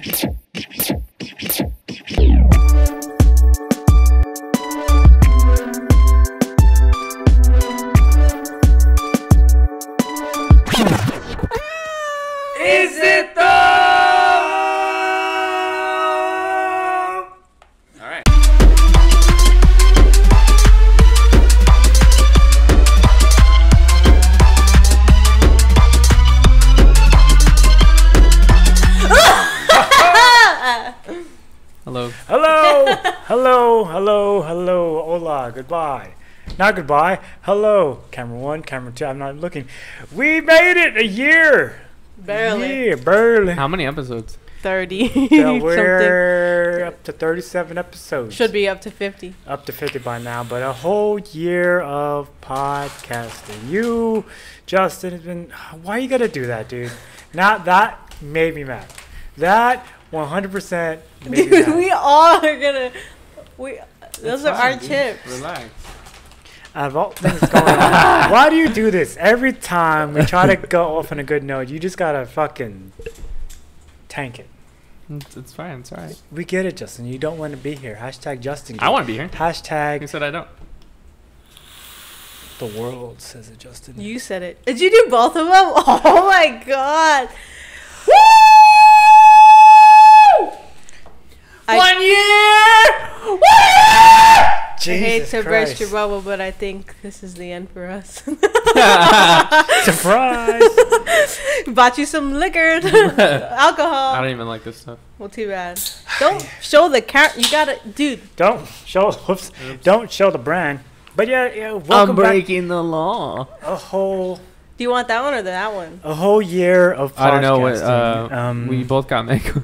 Is it though? All right. Hello. Hello. Hello. Hello. Hello. Hola. Goodbye. Not goodbye. Hello. Camera 1, camera 2. I'm not looking. We made it a year. Barely. Yeah, barely. How many episodes? 30. So we're up to 37 episodes. Should be up to 50. Up to 50 by now, but a whole year of podcasting. You, Justin, has been. Why you gotta do that, dude? Not that made me mad. That 100% made me Dude, mad. we all are gonna. Those are our Dude, chips. Relax. Out of all things going on, why do you do this? Every time we try to go off on a good note, you just gotta fucking tank it. It's fine. It's alright. We get it, Justin. You don't want to be here. Hashtag Justin. I want to be here. Hashtag You said I don't. the world says it, Justin. You said it. Did you do both of them? Oh my god. Woo! 1 year! Woo! I hate Jesus to Christ. burst your bubble, but I think this is the end for us. Surprise! Bought you some liquor, alcohol. I don't even like this stuff. Well, too bad. Don't show the cat. You gotta, dude. Don't show. Whoops. Oops. Don't show the brand. But yeah. Welcome back. the law. A whole Do you want that one or that one? year of podcasting. I don't know what. We both got mango.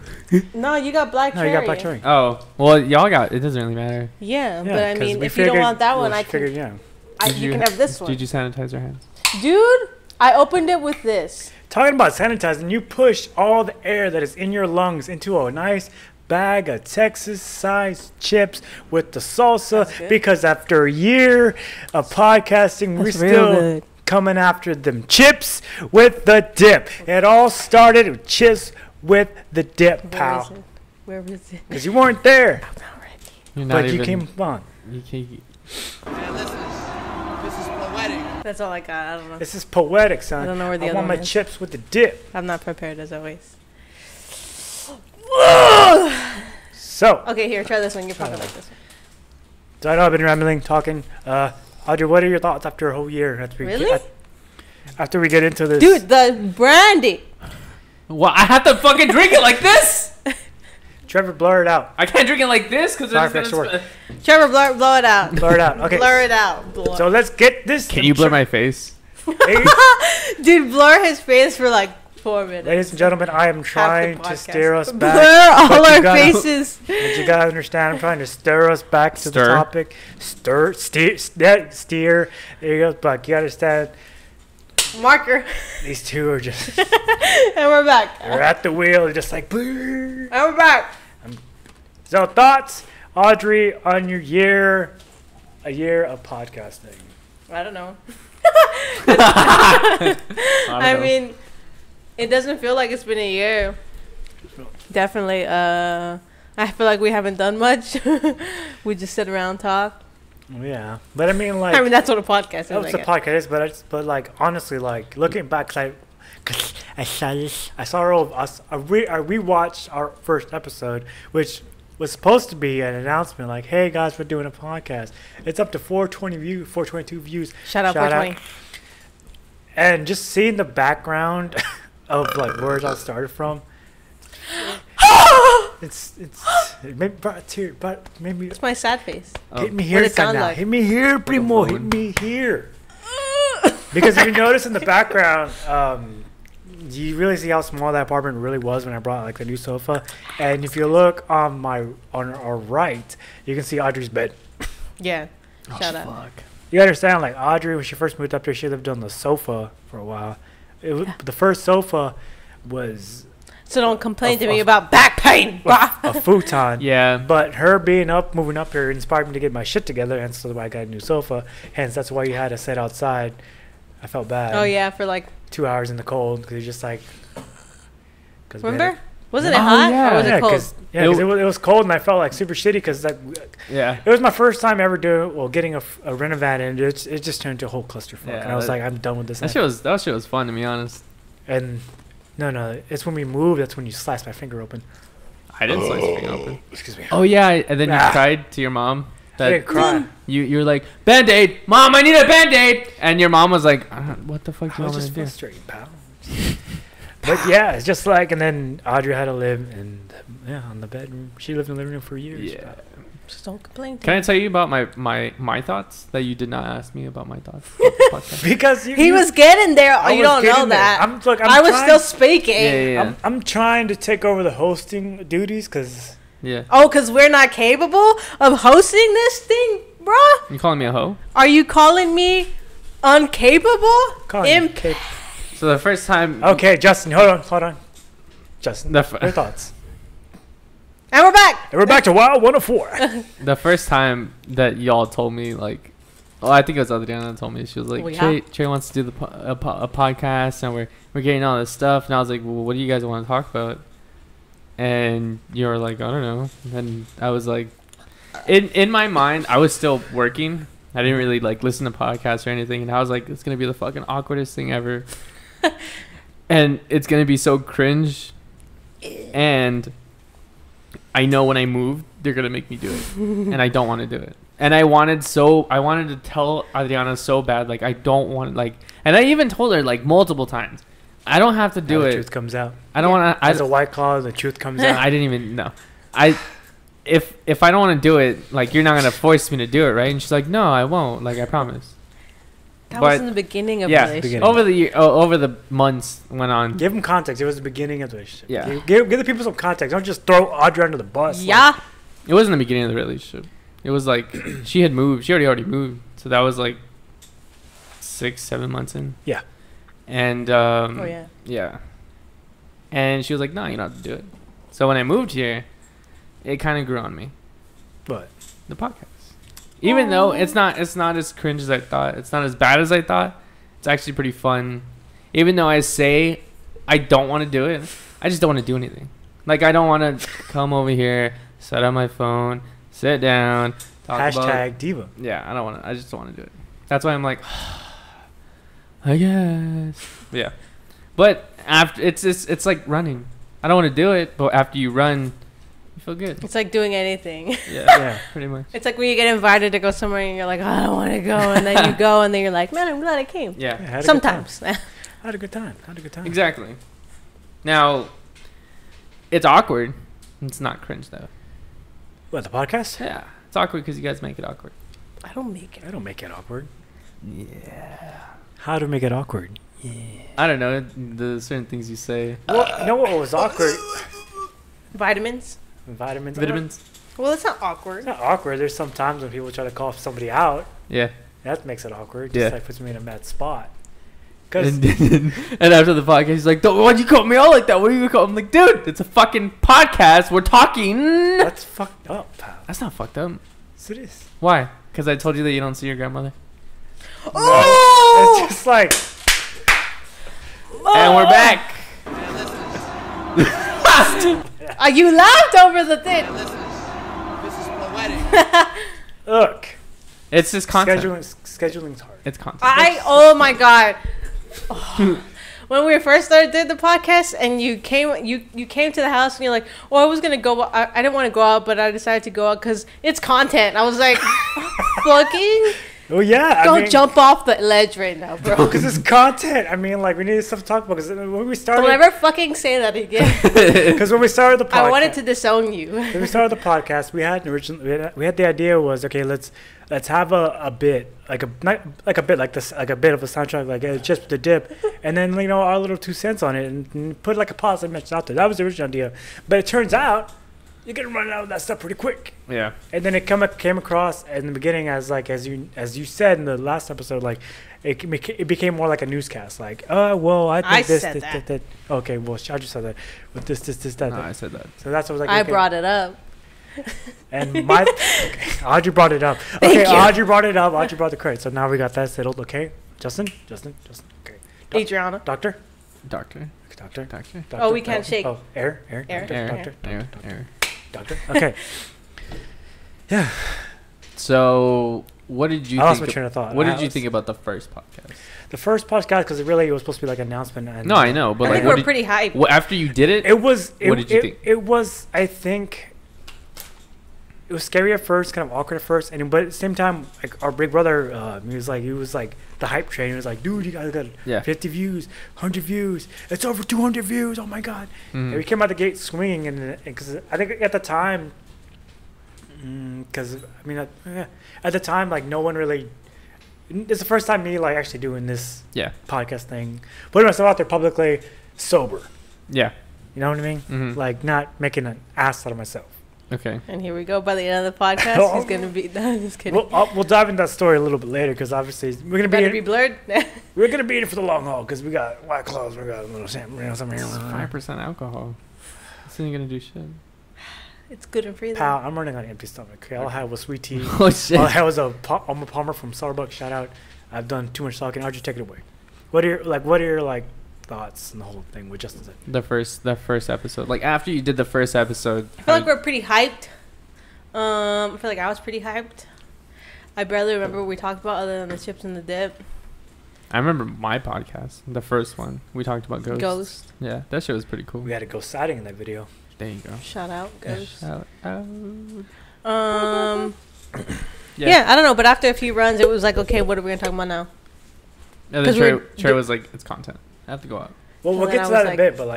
No, you got black No, cherry. you got black cherry. Oh, well, y'all got. It doesn't really matter. Yeah, Yeah, but I 'cause mean, we if you don't figured- want that one, we I figured, can. yeah. You can have this one. Did you sanitize your hands? Dude, I opened it with this. Talking about sanitizing, you push all the air that is in your lungs into a nice bag of Texas-sized chips with the salsa. That's good. Because after a year of podcasting, we're That's real still good. coming after them chips with the dip. It all started with chips with the dip, Where is pal. it? Where is it? Because you weren't there, I'm not ready. You're not but even. you came on. You can't. Man, this is poetic. That's all I got. I don't know. This is poetic, son. I don't know where the I other want one my is. chips with the dip. I'm not prepared as always. So, Okay, here, try this one. You're probably like this one. so I know I've been rambling, talking. Audrey, what are your thoughts after a whole year? Really? After we get into this. Dude, the brandy. Well, I have to fucking drink it like this. Trevor, blur it out. I can't drink it like this because Sorry it's for extra gonna. work. Trevor, blow it out. Blur it out. Okay. Blur it out. Blur. So let's get this. Can you blur my face? Dude, blur his face for like 4 minutes. Ladies and gentlemen, I am Half the trying to podcast. steer us Blur back. all But you our gotta- faces. But you gotta understand, I'm trying to stir us back to the Stir. topic. Steer. There you go. But you gotta understand, Marker. these two are just, And we're back. they're at the wheel, they're just like, And "Brrr." we're back. So thoughts, Audrey, on your a year of podcasting? I don't know. I I don't know. mean, it doesn't feel like it's been a year. Definitely. I feel like we haven't done much. We just sit around and talk. Yeah, but I mean, like, I mean, that's what a podcast is. that was I the guess. podcast, but like honestly, like looking back, cause I saw this, I rewatched our first episode, which was supposed to be an announcement, like, hey guys, we're doing a podcast. It's up to 422 views. Shout out 420. And just seeing the background of like where it all started from, it made me brought a tear, but maybe It's my sad face. hit me here, What it sound now. like. Hit me here, primo. Hit phone. me here. Because if you notice in the background, you really see how small that apartment really was when I brought like the new sofa. And if you look on our right, you can see Audrey's bed. Yeah. Shout out. Fuck. You understand, like Audrey, when she first moved up there, she lived on the sofa for a while. The first sofa was So don't complain to me a- about back pain. a futon. Yeah. But her moving up here, inspired me to get my shit together, hence that's why I got a new sofa. Hence, that's why you had to sit outside. I felt bad. Oh yeah, for like 2 hours in the cold because you're just like. 'cause we had remember? Wasn't it Oh, hot yeah. or was it cold? Because it was cold and I felt like super shitty because like Yeah. it was my first time ever getting a renovan and it just turned into a whole clusterfuck. Yeah, and I was that- like, I'm done with this. That shit was fun, to be honest. And no, it's when we moved. That's when you sliced my finger open. I didn't slice your finger open. Excuse me. Oh yeah, and then you Ah. cried to your mom. I didn't cry. You were like, Band-Aid, Mom, I need a Band-Aid, and your mom was like, what the fuck do I you was want me just to do? frustrated, pal. But yeah, it's just like, and then Audrey had to live on the bedroom. She lived in the living room for years. Yeah. Just don't complain. Can I tell you about my thoughts that you did not ask me about my thoughts? about the podcast? Because He was getting there. I You was don't know getting there. that. I'm I was trying- still speaking. Yeah. I'm trying to take over the hosting duties because Yeah. Oh, because we're not capable of hosting this thing, bruh? You calling me a hoe? Are you calling me uncapable? So the first time. Okay, Justin, hold on. Justin, The, your f- thoughts? And we're back. And we're back to Wild 104. the first time that y'all told me, like, oh, I think it was Adriana that told me. She was like, Oh, yeah? Trey wants to do a podcast, and we're getting all this stuff. And I was like, well, what do you guys want to talk about? And you were like, I don't know. And I was like, in my mind, I was still working. I didn't really like listen to podcasts or anything. And I was like, it's gonna be the fucking awkwardest thing ever. And it's gonna be so cringe. And I know when I move, they're gonna make me do it, and I don't want to do it. And I wanted to tell Adriana so bad, like I don't want like, and I even told her like multiple times, I don't have to do The it. truth comes out. I don't want to. As a White Claw, the truth comes out. I didn't even know. If I don't want to do it, like you're not gonna force me to do it, right? And she's like, no, I won't. Like I promise. That But- was in the beginning of Yeah, the beginning. relationship. over the months went on. Give them context. It was the beginning of the relationship. Yeah. Give the people some context. Don't just throw Audrey under the bus. Yeah. It wasn't the beginning of the relationship. It was like she had moved. She already moved. So that was like 6-7 months in. Yeah. And Oh yeah. yeah. And she was like, no, you don't have to do it. So when I moved here, it kind of grew on me. But The podcast. Even though it's not as cringe as I thought. It's not as bad as I thought. It's actually pretty fun. Even though I say I don't want to do it, I just don't want to do anything. Like I don't want to come over here, set up my phone, sit down, talk about hashtag diva. Yeah, I don't want to. I just don't want to do it. That's why I'm like, I guess. Yeah, but after it's like running. I don't want to do it, but after you run, you feel good. It's like doing anything. Yeah, Yeah. pretty much. It's like when you get invited to go somewhere and you're like, oh, I don't want to go, and then you go, and then you're like, man, I'm glad I came. Yeah, Yeah, had a Sometimes. Good time. Had a good time. exactly. Now, it's awkward. It's not cringe though. What, the podcast? Yeah, it's awkward because you guys make it awkward. I don't make it. I don't make it awkward. Yeah. How to make it awkward? I don't know the certain things you say. Well, you know what was awkward? Vitamins. Vitamins. Vitamins. Well, it's not It's awkward. not awkward. There's some times when people try to call somebody out. Yeah. That makes it awkward. Yeah. Just like puts me in a mad spot. Cause And after the podcast, he's like, why'd you call me out like that? What are you call? I'm like, dude, it's a fucking podcast. We're talking. that's fucked up, pal. That's not fucked up. Yes, it is. Why? Because I told you that you don't see your grandmother. Oh! It's just like And we're back. You laughed over the thing. Listen, this is poetic. look. It's just content. Scheduling's hard. It's content. Oh my god. When we first started doing the podcast and you came to the house and you're like, oh, I was gonna go, I didn't want to go out, but I decided to go out because it's content. I was like, fucking Oh yeah. don't jump off the ledge right now, bro. Because it's content. I mean, like we need stuff to talk about. Because when we started, Don't ever fucking say that again. because when we started the podcast, I wanted to disown you. when we started the podcast, we had the idea was okay. Let's have a bit like a bit like this, like a bit of a soundtrack, like just the dip, and then our little 2 cents on it, and put like a positive message out there. That was the original idea, but it turns out you're gonna run out of that stuff pretty quick. Yeah. And then it came across in the beginning as you said in the last episode, like it became more like a newscast, like well I think I this, said this, that. that. Okay, well I just said that with this that. No, that. I said that. So that's what I was like. I okay. brought it up. And my okay, Audrey brought it up. Thank Okay, you. Audrey brought it up. Audrey brought the credit. So now we got that settled. Okay, Justin. Okay, Adriana. doctor. Doctor. Doctor. Doctor. Oh, we can't shake. Oh, air. Air. Doctor. Okay. Yeah. So, what did you I lost think? my train of thought. What did you think about the first podcast? The first podcast, because it was supposed to be like an announcement. And No, I know, but I like, think we're pretty hyped. after you did it, It was. What did you think? It was. I think. It was scary at first, kind of awkward at first, but at the same time, like our big brother, he was like the hype train. He was like, "Dude, you guys got 50 views, 100 views. It's over 200 views. Oh my god!" And we came out the gate swinging, and because I think at the time, because I mean, at the time, like no one really. It's the first time me like actually doing this podcast thing, putting myself out there publicly, sober. Yeah. You know what I mean? Mm-hmm. Like not making an ass out of myself. Okay. And here we go. By the end of the podcast, he's gonna be. No, just kidding. We'll dive into that story a little bit later because obviously we're gonna Better be be blurred. we're gonna be in it for the long haul because we got white claws, we got a little something here. 5% alcohol. This ain't gonna do shit. It's good and free. Pal, I'm running on an empty stomach. Okay, all I had was sweet tea. Oh shit. All I had was a Palmer from Starbucks. Shout out. I've done too much talking. I'll just take it away. What are your thoughts on the whole thing with Justin said? The first episode. Like after you did the first episode. I feel like we're pretty hyped. I feel like I was pretty hyped. I barely remember what we talked about other than the chips and the dip. I remember my podcast, the first one. We talked about ghosts. Ghost. Yeah, that shit was pretty cool. We had a ghost sighting in that video. There you go. Shout out, Ghost. Shout out. Yeah, I don't know, but after a few runs, it was like, okay, what are we gonna talk about now? And 'Cause then Trey was like, it's content. I have to go out. Well, And we'll then get I to was that in a like- bit, but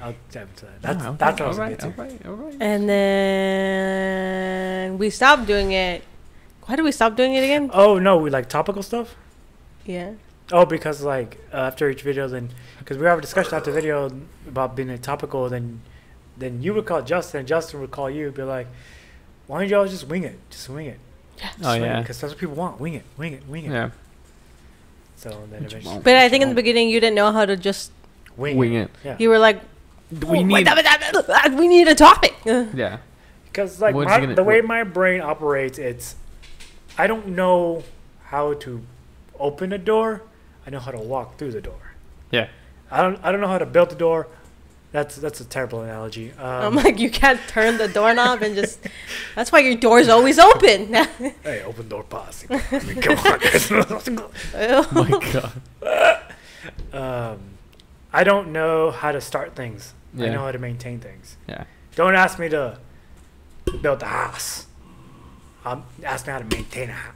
I'll dive into that. That's what I was gonna get to. All right. And then we stopped doing it. Why did we stop doing it again? Oh no, we like topical stuff. Yeah. Oh, because after each video, then because we have a discussion after video about being a topical, then you would call Justin, and Justin would call you, be like, "Why don't y'all just wing it? Just wing it." Oh yeah. Because that's what people want. Wing it. Yeah. So then eventually, But I think in the beginning you didn't know how to just. Wing it. Yeah. You were like, We need. we need a topic. Yeah. Because like the way my brain operates, I don't know how to open a door. I know how to walk through the door. Yeah. I don't know how to build the door. That's a terrible analogy. I'm like, you can't turn the doorknob and just. That's why your door's always open. Hey, open door policy. I mean, come on, guys. Oh my god. I don't know how to start things. Yeah. I know how to maintain things. Yeah. Don't ask me to build a house. Ask me how to maintain a house.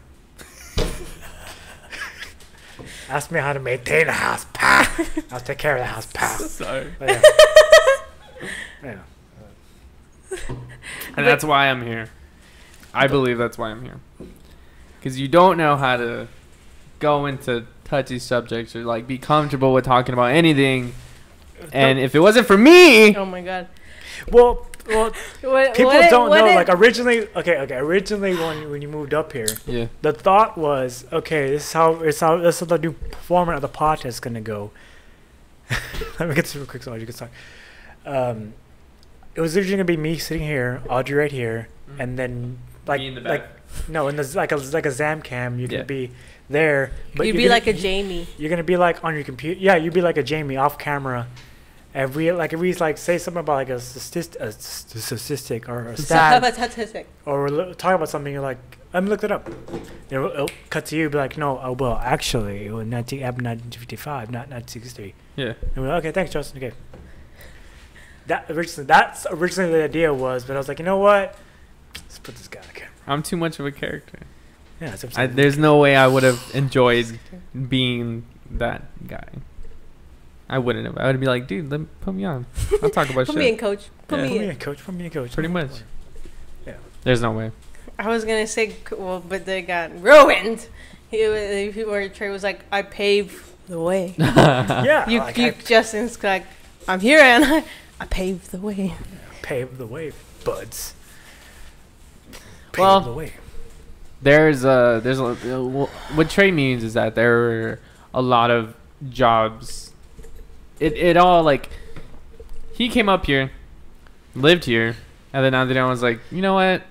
Ask me how to maintain a house, pal. I'll take care of the house, pal. Sorry. But yeah. And that's why I'm here. I believe that's why I'm here. Because you don't know how to go into touchy subjects or like be comfortable with talking about anything. And if it wasn't for me, Oh my god. Well, people don't know. Like originally, originally when you moved up here, yeah, the thought was, okay, this is how the new format of the podcast is gonna go. Let me get this real quick so you can talk. It was originally gonna be me sitting here, Audrey right here, and then Me in the back. and there's like a Zam cam. You're gonna be there, but You'd be like a Jamie. You're gonna be like on your computer. Yeah, you'd be like a Jamie off camera. If we say something about like a statistic or a stat, or we're talking about something, you're like, let me look that up. It'll cut to you, be like, no, well, actually, it was 1955, not 1963. yeah. And we're like, okay, thanks, Justin. Okay. That's originally the idea was, but I was like, you know what? Let's put this guy on camera. I'm too much of a character. Yeah, that's what I'm saying. There's no way I would have enjoyed being that guy. I wouldn't have. I would be like, dude, put me on. I'll talk about Put shit. me in, coach. Put Yeah. me Put me in. in, coach. Put me in, coach. Pretty much. Yeah. There's no way. I was gonna say, well, but they got ruined. Where Trey was like, I paved the way. Yeah. You Justin's like, I'm here and I paved the way. Pave the way, buds. Pave Well, the way. there's what Trey means is that there were a lot of jobs. It all like he came up here, lived here, and then I was like, you know what?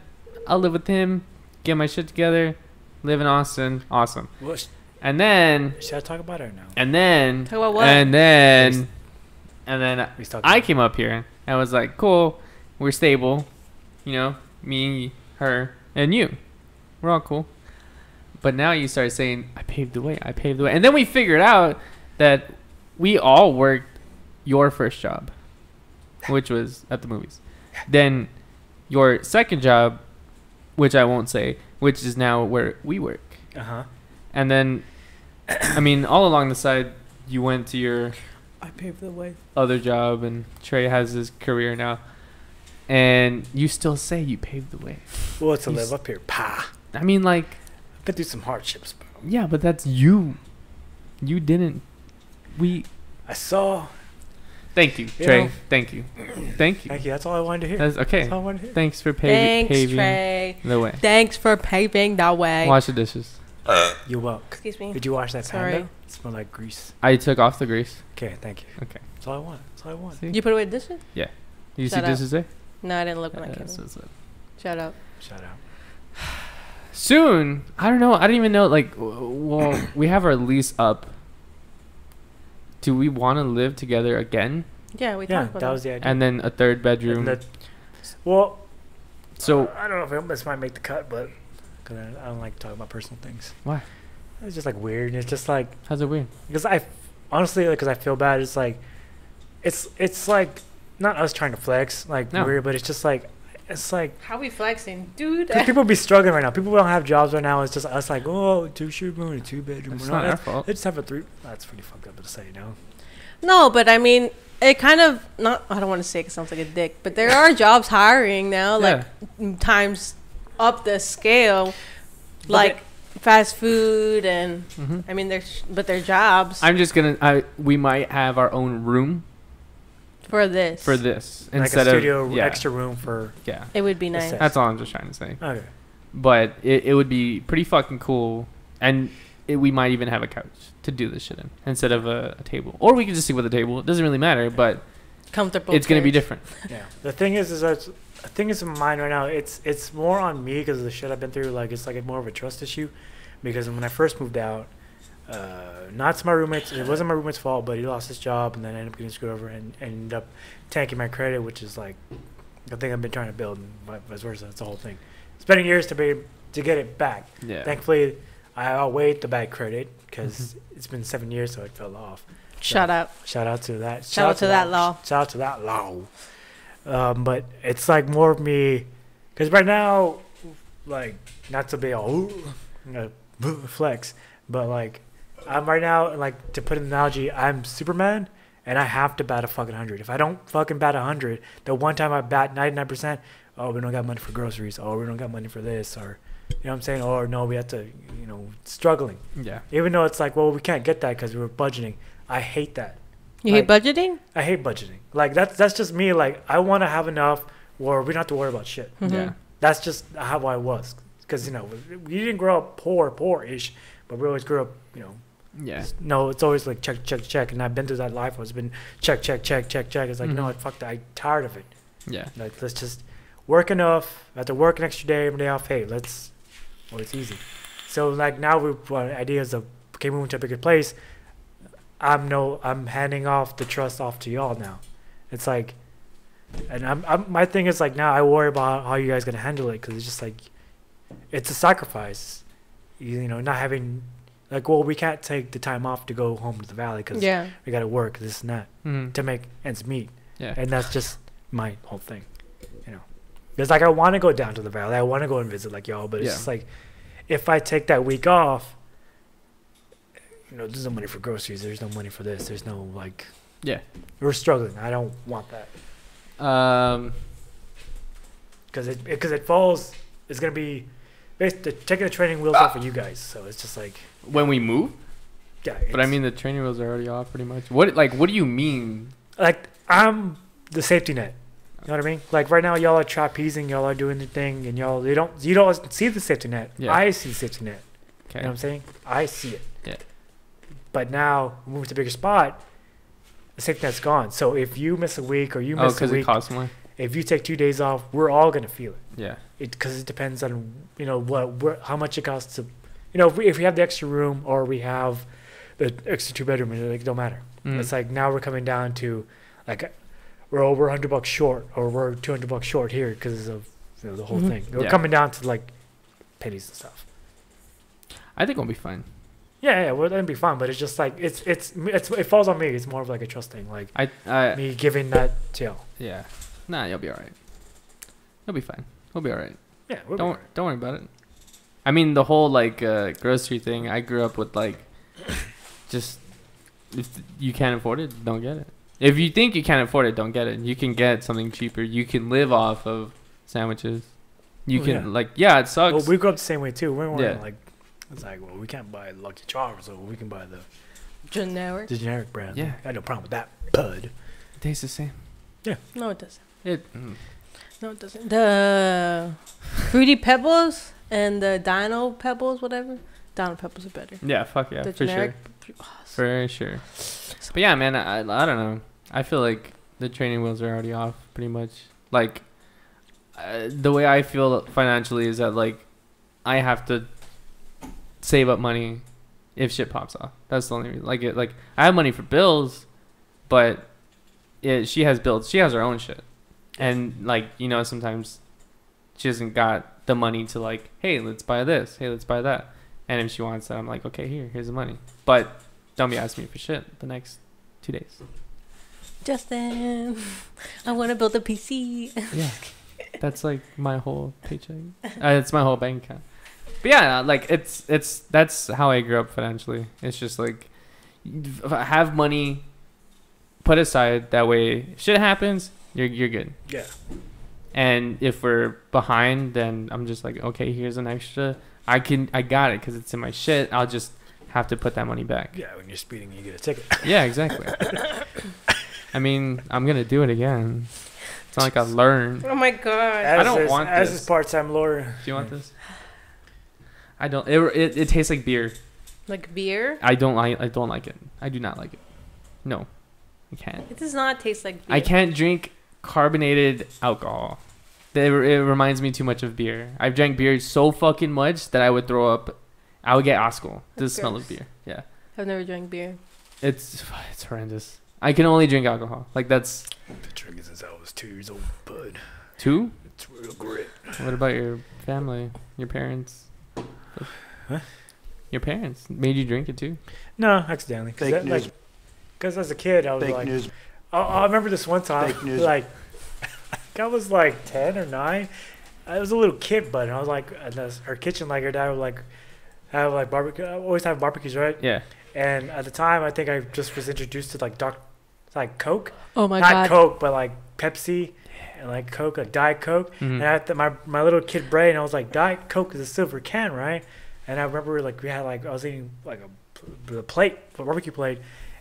I'll live with him, get my shit together, live in Austin, awesome. Well, And then should I talk about it now? and then Talk about what? and then And then We still I came up here and was like, cool, we're stable. You know, me, her, and you. We're all cool. But now you start saying, I paved the way, I paved the way. And then we figured out that we all worked your first job, which was at the movies. Then your second job, which I won't say, which is now where we work. Uh-huh. And then, I mean, all along the side, you went to your I paved the way. other job, and Trey has his career now. And you still say you paved the way. Well, to You live up here. Pa. I mean, like, I've been through some hardships, bro. yeah, but that's you. You didn't. We. I saw. Thank you, You Trey. know. Thank you. Thank you. Thank you. That's all I wanted to hear. That's okay. That's all I wanted to hear. Thanks for Thanks, paving Trey. the way. Thanks for paving the way. Wash the dishes. You welcome. Excuse me. Did you wash that Sorry. panda? It smelled like grease. I took off the grease. Okay, thank you. Okay. That's all I want. That's all I want. See? You put away the dishes? You see Shut up. dishes there? No, I didn't look when I Yeah, came that's in. what's up. Shut up. Shout out. Soon, I don't know. I don't even know. Like, well, we have our lease up. Do we want to live together again? Yeah, we Yeah, talked about that was the idea. And then a third bedroom. And that- well, So I don't know if this might make the cut, but because I don't like talking about personal things. Why? It's just like weird. It's just like how's it weird? because I honestly because I feel bad. It's like it's like not us trying to flex like No. weird, but it's just like it's like How we flexing, dude? 'cause people be struggling right now. People don't have jobs right now. It's just us like 2-bedroom and 2-bedroom. It's We're not our let's- fault. Let's just have a 3. That's pretty fucked up to say, you know. No, but I mean, it kind of not. I don't want to say it 'cause it sounds like a dick, but there are jobs hiring now, like times up the scale, like fast food and hmm I mean, they're jobs I'm just gonna. We might have our own room for this. for this Like instead a studio of yeah, extra room for. yeah. It would be nice. That's That's all I'm just trying to say. Okay. But it would be pretty fucking cool, and we might even have a couch to do this shit in instead of a table, or we could just sit with a table. It doesn't really matter, but Comfortable. it's gonna be chairs. different. Yeah. The thing is that the thing is in mine right now. It's more on me because of the shit I've been through. Like it's like more of a trust issue, because when I first moved out, not to my roommates. It wasn't my roommate's fault, but he lost his job and then I ended up getting screwed over and ended up tanking my credit, which is like the thing I've been trying to build and vice versa. That's the whole thing. Spending years to get it back. Yeah. Thankfully, I outweighed the bad credit because it's been 7 years, so it fell off. Shut up. Shout out to that. Shout out to that law. Shout out to that law. But it's like more of me, because right now, like, not to be all flex, but like, I'm right now, like, to put an analogy, I'm Superman, and I have to bat a fucking 100. If I don't fucking bat 100, the one time I bat 99%, oh, we don't got money for groceries, oh, we don't got money for this, or, you know what I'm saying, or no, we have to, struggling. Yeah. Even though it's like, well, we can't get that because we were budgeting. I hate that. You hate budgeting? I hate budgeting. Like that's just me. Like I want to have enough where we don't have to worry about shit. Mhm. Yeah. That's just how I was. Because we didn't grow up poor-ish, but we always grew up. Yeah. No, it's always like check, and I've been through that life where it's been check. It's like no, fuck that. I'm tired of it. Yeah. Like let's just work enough. I have to work an extra day, every day off. Hey, it's easy. So like now we've ideas of moving to a bigger place. I'm handing off the trust off to y'all now. It's like, and I'm my thing is like now I worry about how you guys gonna handle it because it's just like, it's a sacrifice, not having like we can't take the time off to go home to the valley because Yeah. we gotta work this and that Mhm. to make ends meet, Yeah. and that's just my whole thing, It's like I want to go down to the valley, I want to go and visit like y'all, but it's Yeah. just like, if I take that week off. There's no money for groceries. There's no money for this. There's no like. Yeah. We're struggling. I don't want that because it falls. It's gonna be basically taking the training wheels off for you guys. So it's just like when we move, yeah. but I mean the training wheels are already off pretty much. What do you mean? like I'm the safety net. You know what I mean? Like right now, y'all are trapezing. Y'all are doing the thing, and you don't see the safety net. Yeah. I see the safety net. Okay. You know what I'm saying? I see it. Yeah. But now we move to a bigger spot. The safety net's gone. So if you miss a week or you miss a because week, it costs more. if you take 2 days off, we're all gonna feel it. Yeah. Because it depends on how much it costs to, if we have the extra room or we have the extra 2-bedroom, it don't matter. Mm. It's like now we're coming down to like we're over $100 short, or we're $200 short here because of the whole thing. We're coming down to like pennies and stuff. I think we'll be fine. Yeah, well, that'd be fine. But it's just like it falls on me. It's more of like a trust thing, like me giving that to you. Yeah. Nah, you'll be all right. You'll be fine. We'll be all right. Yeah, Don't worry about it. I mean, the whole like grocery thing. I grew up with like, just if you can't afford it, don't get it. If you think you can't afford it, don't get it. You can get something cheaper. You can live off of sandwiches. You can it sucks. Well, we grew up the same way too. We weren't like, it's like, well, we can't buy Lucky Charms, so we can buy the generic brand. Yeah, I had no problem with that, bud. It tastes the same. Yeah. No, it doesn't. No, it doesn't. The Fruity Pebbles and the Dino Pebbles, whatever. Dino Pebbles are better. Yeah, fuck yeah, the for generic, sure. For sure. But yeah, man, I don't know. I feel like the training wheels are already off, pretty much. Like, the way I feel financially is that, like, I have to save up money if shit pops off. That's the only reason. Like I have money for bills, but she has bills. She has her own shit. And, like, sometimes she hasn't got the money to, like, hey, let's buy this. Hey, let's buy that. And if she wants that, I'm like, okay, here's the money. But don't be asking me for shit the next 2 days. Justin, I want to build a PC. Yeah. That's, like, my whole paycheck. It's my whole bank account. But, yeah, like, that's how I grew up financially. It's just, like, have money put aside. That way, if shit happens, you're good. Yeah. And if we're behind, then I'm just like, okay, here's an extra. I got it because it's in my shit. I'll just have to put that money back. Yeah, when you're speeding, you get a ticket. Yeah, exactly. I mean, I'm gonna do it again. It's not like I've learned. Oh my god! I don't want this. As his part-time lawyer. Do you want this? I don't. It tastes like beer. Like beer? I don't like it. I do not like it. No, I can't. It does not taste like beer. I can't drink carbonated alcohol. It reminds me too much of beer. I've drank beer so fucking much that I would throw up. I would get Oscar. The smell of beer. Yeah. I've never drank beer. It's horrendous. I can only drink alcohol. Like, that's... I've been drinking since I was 2 years old, bud. 2? It's real great. What about your family? Your parents? Huh? Your parents made you drink it too? No, accidentally. Because as a kid, I was Fake like... news. I remember this one time, Fake news. like, I was like 10 or 9. I was a little kid, but I was like, in her kitchen, like, her dad would like have like barbecue. I always have barbecues, right? Yeah. And at the time, I think I just was introduced to like Coke. Oh my Not god. Not Coke, but like Pepsi and like Coke, like Diet Coke. Mm-hmm. And at my little kid brain, I was like, Diet Coke is a silver can, right? And I remember like we had like, I was eating like a plate, a barbecue plate,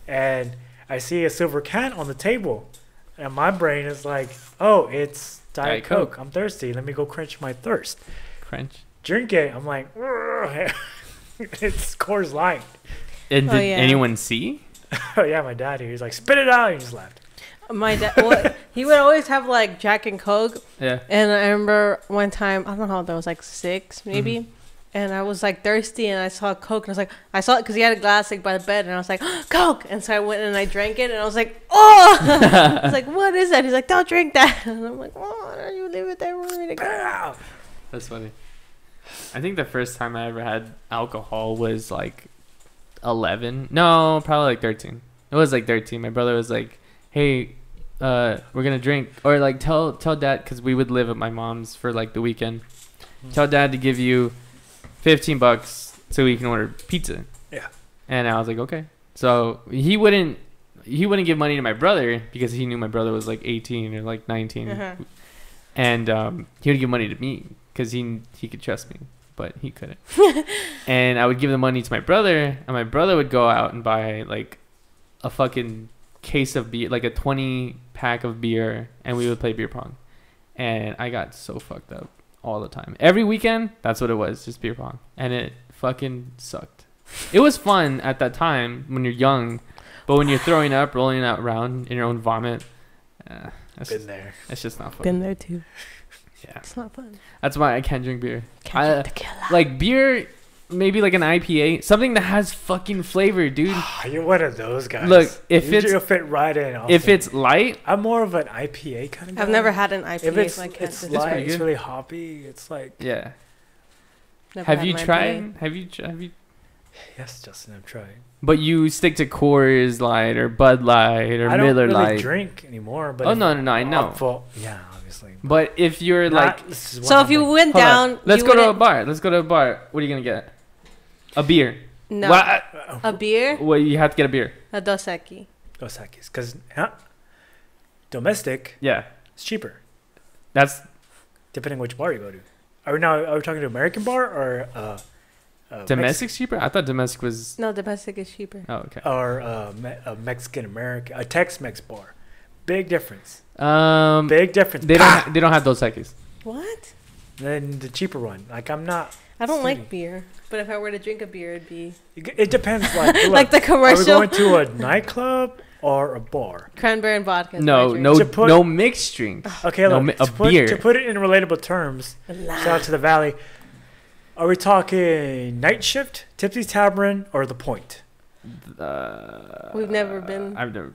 and I see a silver can on the table. And my brain is like, oh, it's Diet Coke. I'm thirsty. Let me go quench my thirst. Crunch. Drink it. I'm like, it's Coors Light. And did anyone see? Oh, yeah, my dad, he was like, spit it out. He just laughed. My dad, he would always have like Jack and Coke. Yeah. And I remember one time, I don't know how old I was, like 6 maybe. Mm-hmm. And I was like thirsty and I saw Coke and I was like, I saw it because he had a glass like by the bed and I was like, oh, Coke. And so I went and I drank it and I was like, oh, I was like, what is that? He's like, don't drink that. And I'm like, oh, why don't you leave it there for me to go? That's funny. I think the first time I ever had alcohol was like 11. No, probably like 13. It was like 13. My brother was like, hey, we're going to drink. Or like tell dad, because we would live at my mom's for like the weekend. Tell dad to give you $15 so we can order pizza. Yeah. And I was like, okay. So he wouldn't give money to my brother because he knew my brother was like 18 or like 19. Uh-huh. And he would give money to me because he could trust me, but he couldn't. And I would give the money to my brother, and my brother would go out and buy like a fucking case of beer, like a 20 pack of beer, and we would play beer pong. And I got so fucked up all the time. Every weekend, that's what it was, just beer pong. And it fucking sucked. It was fun at that time when you're young, but when you're throwing up, rolling out around in your own vomit, there. It's just not fun. Been there too. Yeah. It's not fun. That's why I can't drink beer. Can't drink tequila. Like beer, maybe like an IPA, something that has fucking flavor, dude. You're one of those guys. Look, if you'll fit right in. Also. If it's light, I'm more of an IPA kind of guy. I've never had an IPA. If it's, so I can't it's say. light, pretty it's good. really hoppy. It's like yeah. Never Have had you an tried? IPA. Have you? yes, Justin, I'm trying. But you stick to Coors Light or Bud Light or I don't Miller really Light. drink anymore. But Oh if no, I I'm know. up for- yeah, obviously. But if you're like, This is So one if you thing. went hold down, on. Let's you go to a wouldn't- bar. Let's go to a bar. What are you gonna get? A beer. No, What? a beer, Well, you have to get a beer. a Dos Equis. Dos Equis, because domestic Yeah, is cheaper that's depending which bar you go to. Are we talking to American bar or domestic's cheaper. I thought domestic was. No, domestic is cheaper. Oh, okay. or a Mexican American, a Tex-Mex bar? Big difference. They Big difference. don't have those seconds. What? Then the cheaper one. Like I'm not. I don't City. like beer, but if I were to drink a beer, it'd be It depends. Like, look, like the are we commercial. going to a nightclub or a bar? Cranberry and vodka. is No, my drink. no, To put- no mixed drinks. Okay, No, look. a beer. To put it in relatable terms, shout out to the Valley. Are we talking night shift, Tipsy's Tavern, or the Point? We've never been. I've never.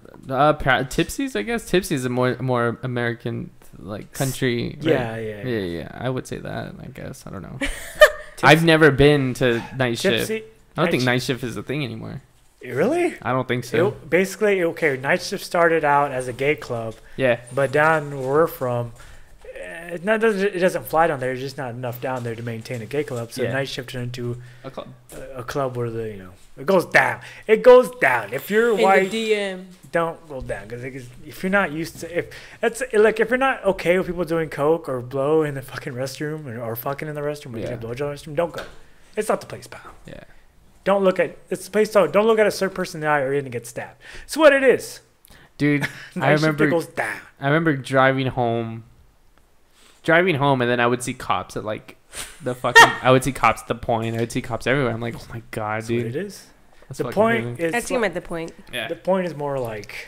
Tipsy's, I guess. Tipsy's a more American like country. Right? Yeah. I would say that. I guess I don't know. I've never been to night shift. Tipsy. I don't think night shift is a thing anymore. Really? I don't think so. Basically, okay, night shift started out as a gay club, Yeah. but down where we're from, it doesn't fly down there. There's just not enough down there to maintain a gay club. So Yeah. night shift turned into A club. a club where it goes down. It goes down. If you're In white, the DM. don't go down because if you're not used to if you're not okay with people doing coke or blow in the fucking restroom or fucking in the restroom or Yeah. getting a blowjob in the restroom, don't go. It's not the place, pal. Yeah. Don't look at it's the place. Don't look at a certain person in the eye or you're gonna get stabbed. It's what it is. Dude, Night shift, remember- it goes down. I remember driving home, and then I would see cops at like the fucking. I would see cops at the Point. I would see cops everywhere. I'm like, oh my god, That's what dude. it is. That's The fucking Point crazy. is I see him at the Point. Yeah. the Point is more like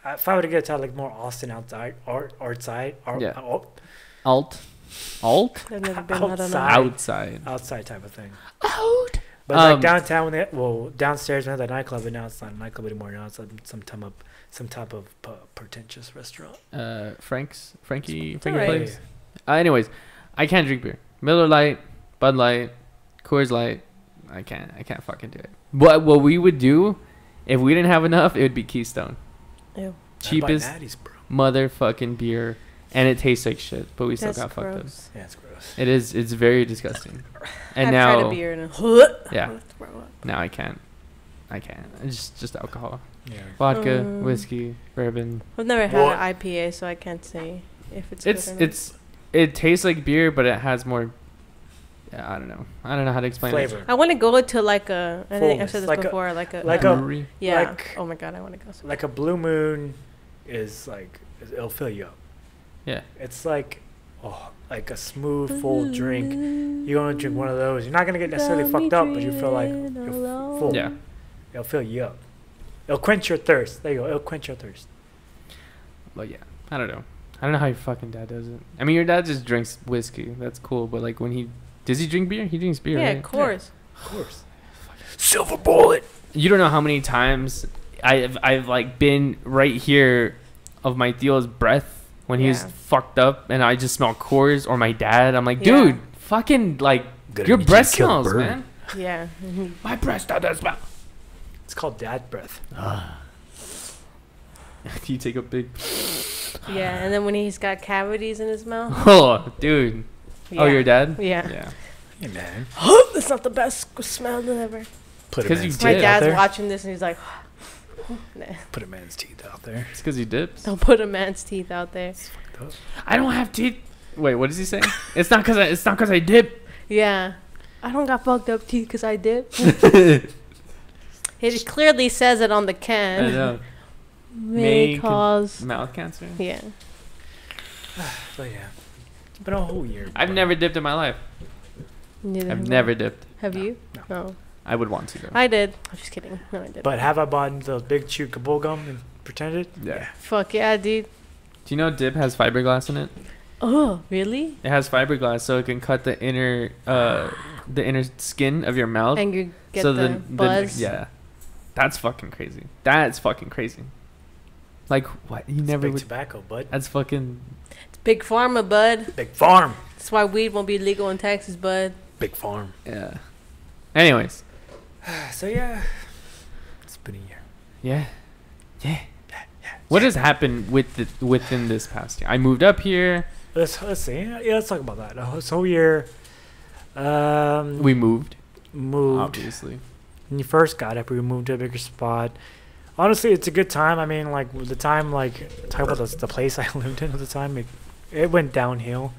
if I were to get to like more Austin outside art side Yeah. Alt. I've never been. I don't know. Outside. Outside. outside type of thing. Out. But like downtown, downstairs we had that nightclub, and now it's not a nightclub anymore. Now it's some type of pretentious restaurant. Frankie alright. place. Anyways, I can't drink beer. Miller Lite, Bud Light, Coors Light. I can't fucking do it. What we would do if we didn't have enough, it would be Keystone. Ew. Cheapest Natty's, bro. motherfucking beer, and it tastes like shit, but we still That's got fucked up. gross. Yeah, it's gross. It is. It's very disgusting. And I've now, tried a beer and yeah, now I can't. It's just alcohol, Yeah. vodka, whiskey, bourbon. I've never had What? an IPA, so I can't say if it's good or not. It tastes like beer, but it has more. Yeah, I don't know how to explain Flavor. I want to go to like a. I think I've Fullness. said this Like a- before. Like a. it. like a- Brewery. Yeah. like- Oh my god, I want to go. So Like a Blue Moon is like it'll fill you up. Yeah. It's like like a smooth full drink. You want to drink one of those. You're not gonna get necessarily fucked up, but you feel like you're full. Yeah. It'll fill you up. It'll quench your thirst. There you go. It'll quench your thirst. But yeah, I don't know. I don't know how your fucking dad does it. I mean, your dad just drinks whiskey. That's cool. But like does he drink beer? He drinks beer, yeah, right? of course. Of course. Silver bullet. You don't know how many times I've like been right here of my Theo's breath when he was Yeah. fucked up, and I just smell Coors or my dad. I'm like, Yeah. dude, fucking like Good your energy breath kill smells, bird. man. Yeah. My breath doesn't smell. It's called dad breath. You take a big. Yeah, and then when he's got cavities in his mouth. Oh, dude. Yeah. Oh, your dad? Yeah. Yeah. Hey man. That's not the best smell ever. Put a 'Cause man's you My did. teeth out dad's there. watching this and he's like, nah, Put a man's teeth out there. It's because he dips. don't put a man's teeth out there. I don't have teeth. Wait, what does he say? It's not because I dip. Yeah. I don't got fucked up teeth because I did. It clearly says it on the I can. know. May May cause. Mouth cancer. Yeah. So yeah. It's been a whole year. I've bro. never dipped in my life. Neither I've have I. never dipped. Have you? No. No. I would want to though. I did. I'm just kidding. No, I didn't. But have I bought those big chew kabul gum and pretended? Yeah. Fuck yeah, dude. Do you know dip has fiberglass in it? Oh, really? It has fiberglass, so it can cut the inner skin of your mouth. And you get so the buzz. yeah, that's fucking crazy. That's fucking crazy. Like what? You It's never big would. tobacco, bud. That's fucking. It's big pharma, bud. Big farm. That's why weed won't be legal in Texas, bud. Big farm. Yeah. Anyways. So yeah, it's been a year. Yeah. Yeah. What has happened within this past year? I moved up here. Let's see. Yeah, let's talk about that. This whole year, We moved. Obviously. When you first got up, we moved to a bigger spot. Honestly, it's a good time. I mean, like the time, like talk about the place I lived in at the time. It went downhill.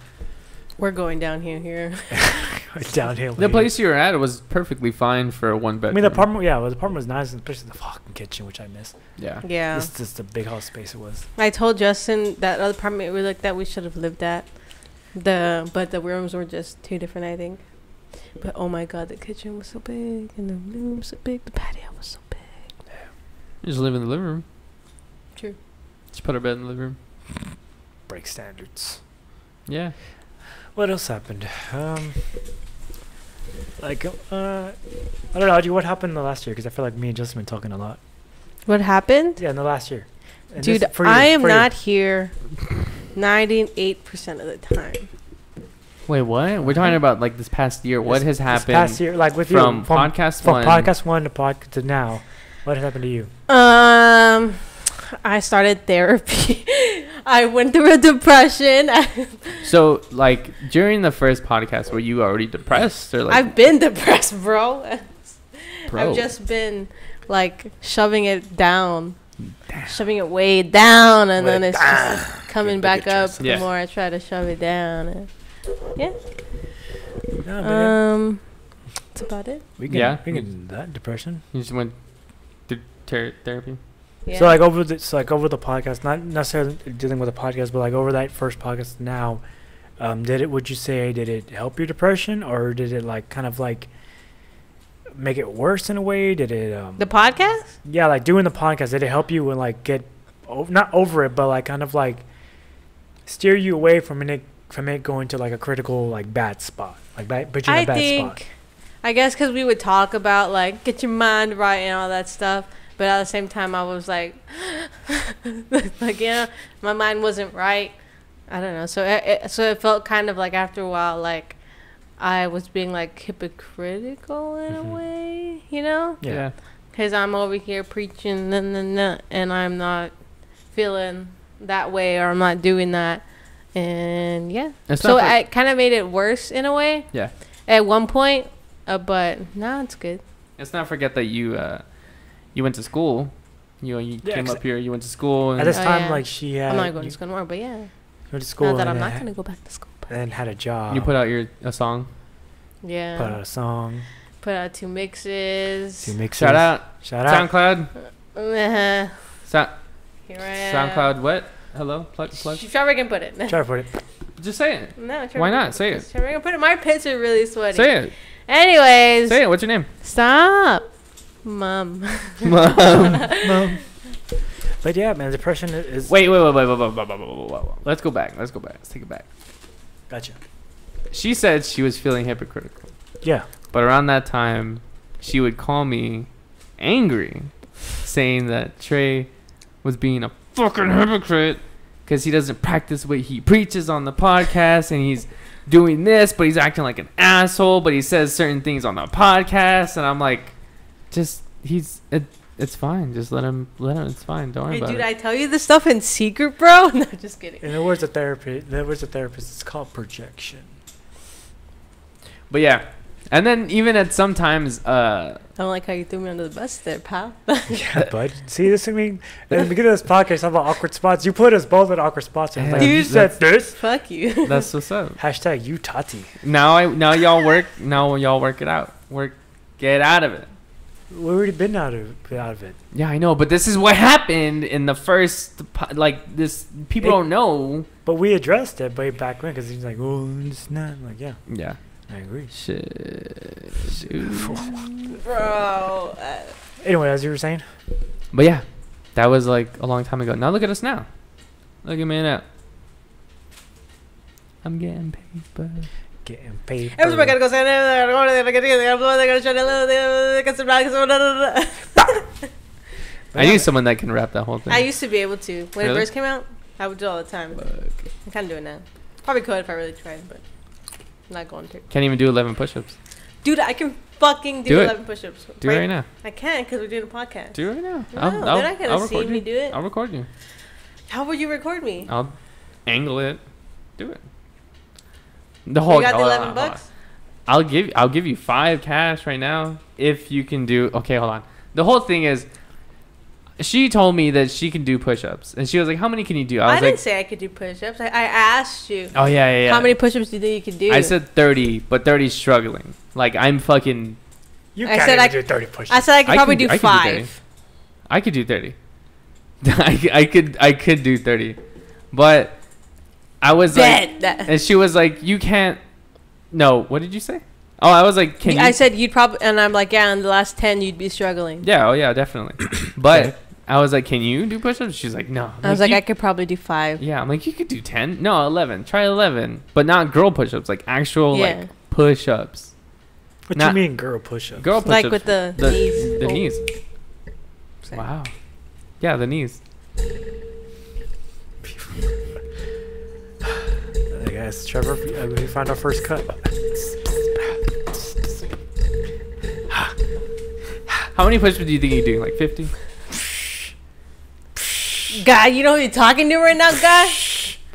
We're going down here. Downhill. The place you were at was perfectly fine for a one I bedroom. mean, the apartment. Yeah, the apartment was nice, especially the fucking kitchen, which I miss. Yeah. Yeah. This is just a big house space. It was. I told Justin that other apartment we looked at, we should have lived at. But the rooms were just too different, I think. But oh my god, the kitchen was so big and the living room was so big. The patio was so big. You just live in the living room. True. Just put our bed in the living room. Break standards. Yeah. What else happened? I don't know. What happened in the last year? Because I feel like me and Justin been talking a lot. What happened? Yeah, in the last year. And Dude, this- for you- I am for you. not here 98% of the time. Wait, what? We're talking about like this past year. What has This happened past year, like with from you, podcast from one? podcast one to now? What has happened to you? I started therapy. I went through a depression. So, like during the first podcast, were you already depressed or like? I've been depressed, bro. Bro. I've just been like shoving it down, shoving it way down, and then it's just coming back up Yeah. the more I try to shove it down. And yeah. No, but yeah, That's about it. we can, yeah. we can do that depression. You just went through therapy. Yeah. So like over the podcast, not necessarily dealing with the podcast, but like over that first podcast now, would you say did it help your depression, or did it like kind of like make it worse in a way? Did it The podcast? yeah, like doing the podcast, did it help you and like get not over it, but like kind of like steer you away from it going to like a critical like bad spot, like put you in a bad spot? I guess because we would talk about like get your mind right and all that stuff, but at the same time I was like, like my mind wasn't right. I don't know. So it felt kind of like after a while like I was being like hypocritical in a way, you know? Yeah. Because I'm over here preaching and I'm not feeling that way, or I'm not doing that, and yeah. It's So not I kind of made it worse in a way. Yeah. At one point, but now it's good. Let's not forget that you went to school. You Yeah, came 'cause up here. You went to school. At And this Oh, time, yeah. like she had. I'm not going you to school anymore, but yeah. went to school Not that I'm and not then going to go back to school. But and had a job. you put out a song. yeah. Put out a song. Put out 2 mixes. 2 mixes. Shout out. Shout out. SoundCloud. Here I am. SoundCloud. What? Hello. Plug. Trevor can put it. Try to put it. Just say it. No, Trevor Why can not? put Say it. Trevor can put it. My pits are really sweaty. Say it. Anyways. Say it. What's your name? Stop. Mom. Mom. But yeah, man, depression is. Wait. Let's go back. Let's take it back. Gotcha. She said she was feeling hypocritical, Yeah. but around that time, she would call me angry, saying that Trey was being a fucking hypocrite because he doesn't practice what he preaches on the podcast, and he's doing this, but he's acting like an asshole, but he says certain things on the podcast, and I'm like, it's fine. Just let him. It's fine. Don't worry Hey, about dude, it. I tell you this stuff in secret, bro. No, just kidding. In the words of therapist, it's called projection. But yeah, and then even at sometimes, I don't like how you threw me under the bus there, pal. Yeah, bud. See this? I mean, at the beginning of this podcast, talking about awkward spots. You put us both in awkward spots. And Yeah, like, Dude, you said this. Fuck you. that's what's up. Hashtag you Tati. Now y'all work it out. Get out of it. We already been out of it. Yeah, I know, but this is what happened in the first this. People don't know. But we addressed it way back when because he's like, oh, it's not. I'm like, yeah, Yeah. I agree. Shit. Bro. Anyway, as you were saying. But yeah, that was like a long time ago. Now look at us now. Look at me now. I'm getting paper. Getting paid. Everybody gotta go say I knew someone that can rap that whole thing. I used to be able to. When it Really? first came out, I would do it all the time. I'm kind of doing that. Probably could if I really tried, but I'm not going to. Can't even do 11 push-ups. Dude, I can fucking do Do it. 11 push-ups. Do it right now. I can because we're doing a podcast. Do it right now. No, they're not going to see record me you. do it. I'll record you. How would you record me? I'll angle it. Do it. The whole. You got the hold on, 11 hold on. bucks? I'll give you 5 cash right now if you can do. Okay, hold on. The whole thing is, she told me that she can do push-ups, and she was like, "How many can you do?" I was didn't like, say I could do push-ups. I asked you. "Oh yeah. How many push-ups do you think you could do? I said 30, but 30's struggling. Like I'm fucking. You I can't said even I- do 30 push-ups. I said I could probably do 30. 5. I could do 30. I could do 30, but I was like, Dead. and she was like, "You can't." No, what did you say? Oh, I was like, "Can you?" I said you'd probably, and I'm like, yeah, in the last 10, you'd be struggling. Yeah, oh yeah, definitely. But I was like, "Can you do push-ups?" She's like, "No." I was like, "You-" I could probably do 5. Yeah, I'm like, "You could do 10." No, 11. Try 11, but not girl push-ups, like actual Yeah. like push-ups. What Not- you mean, girl push-ups? Girl push-ups. Like with the knees. The Oh. knees. Sorry. Wow. Yeah, the knees. Hey guys, Trevor, we found our first cut. How many push-ups do you think you do? Like 50? God, you know who you're talking to right now, God?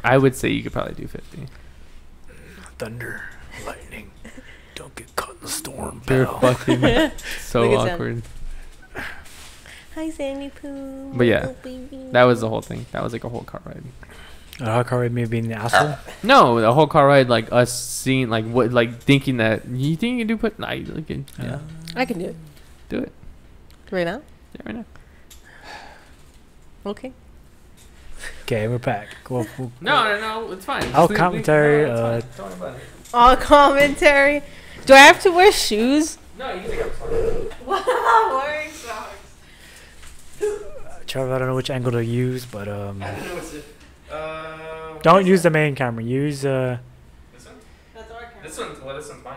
I would say you could probably do 50. Thunder, lightning, don't get caught in the storm, They're pal. fucking so Look at Sam. awkward. Hi, Sandy Poo. But yeah, Oh, baby. that was the whole thing. That was like a whole car ride. How car ride me being the asshole? No, the whole car ride, like us seeing, like what, like thinking that you think you can do put. Nah, you can, yeah, I can do it. do it. Right now? Yeah, right now. Okay. Okay, we're back. We'll No, it's fine. I'll Just leave- commentary, no, it's fine. Don't worry about it. All commentary. Do I have to wear shoes? No, you can take out What am I wearing socks? Trevor, I don't know which angle to use, but I don't know what's it. don't use the main camera. Use This one. That's our camera. This one's mine.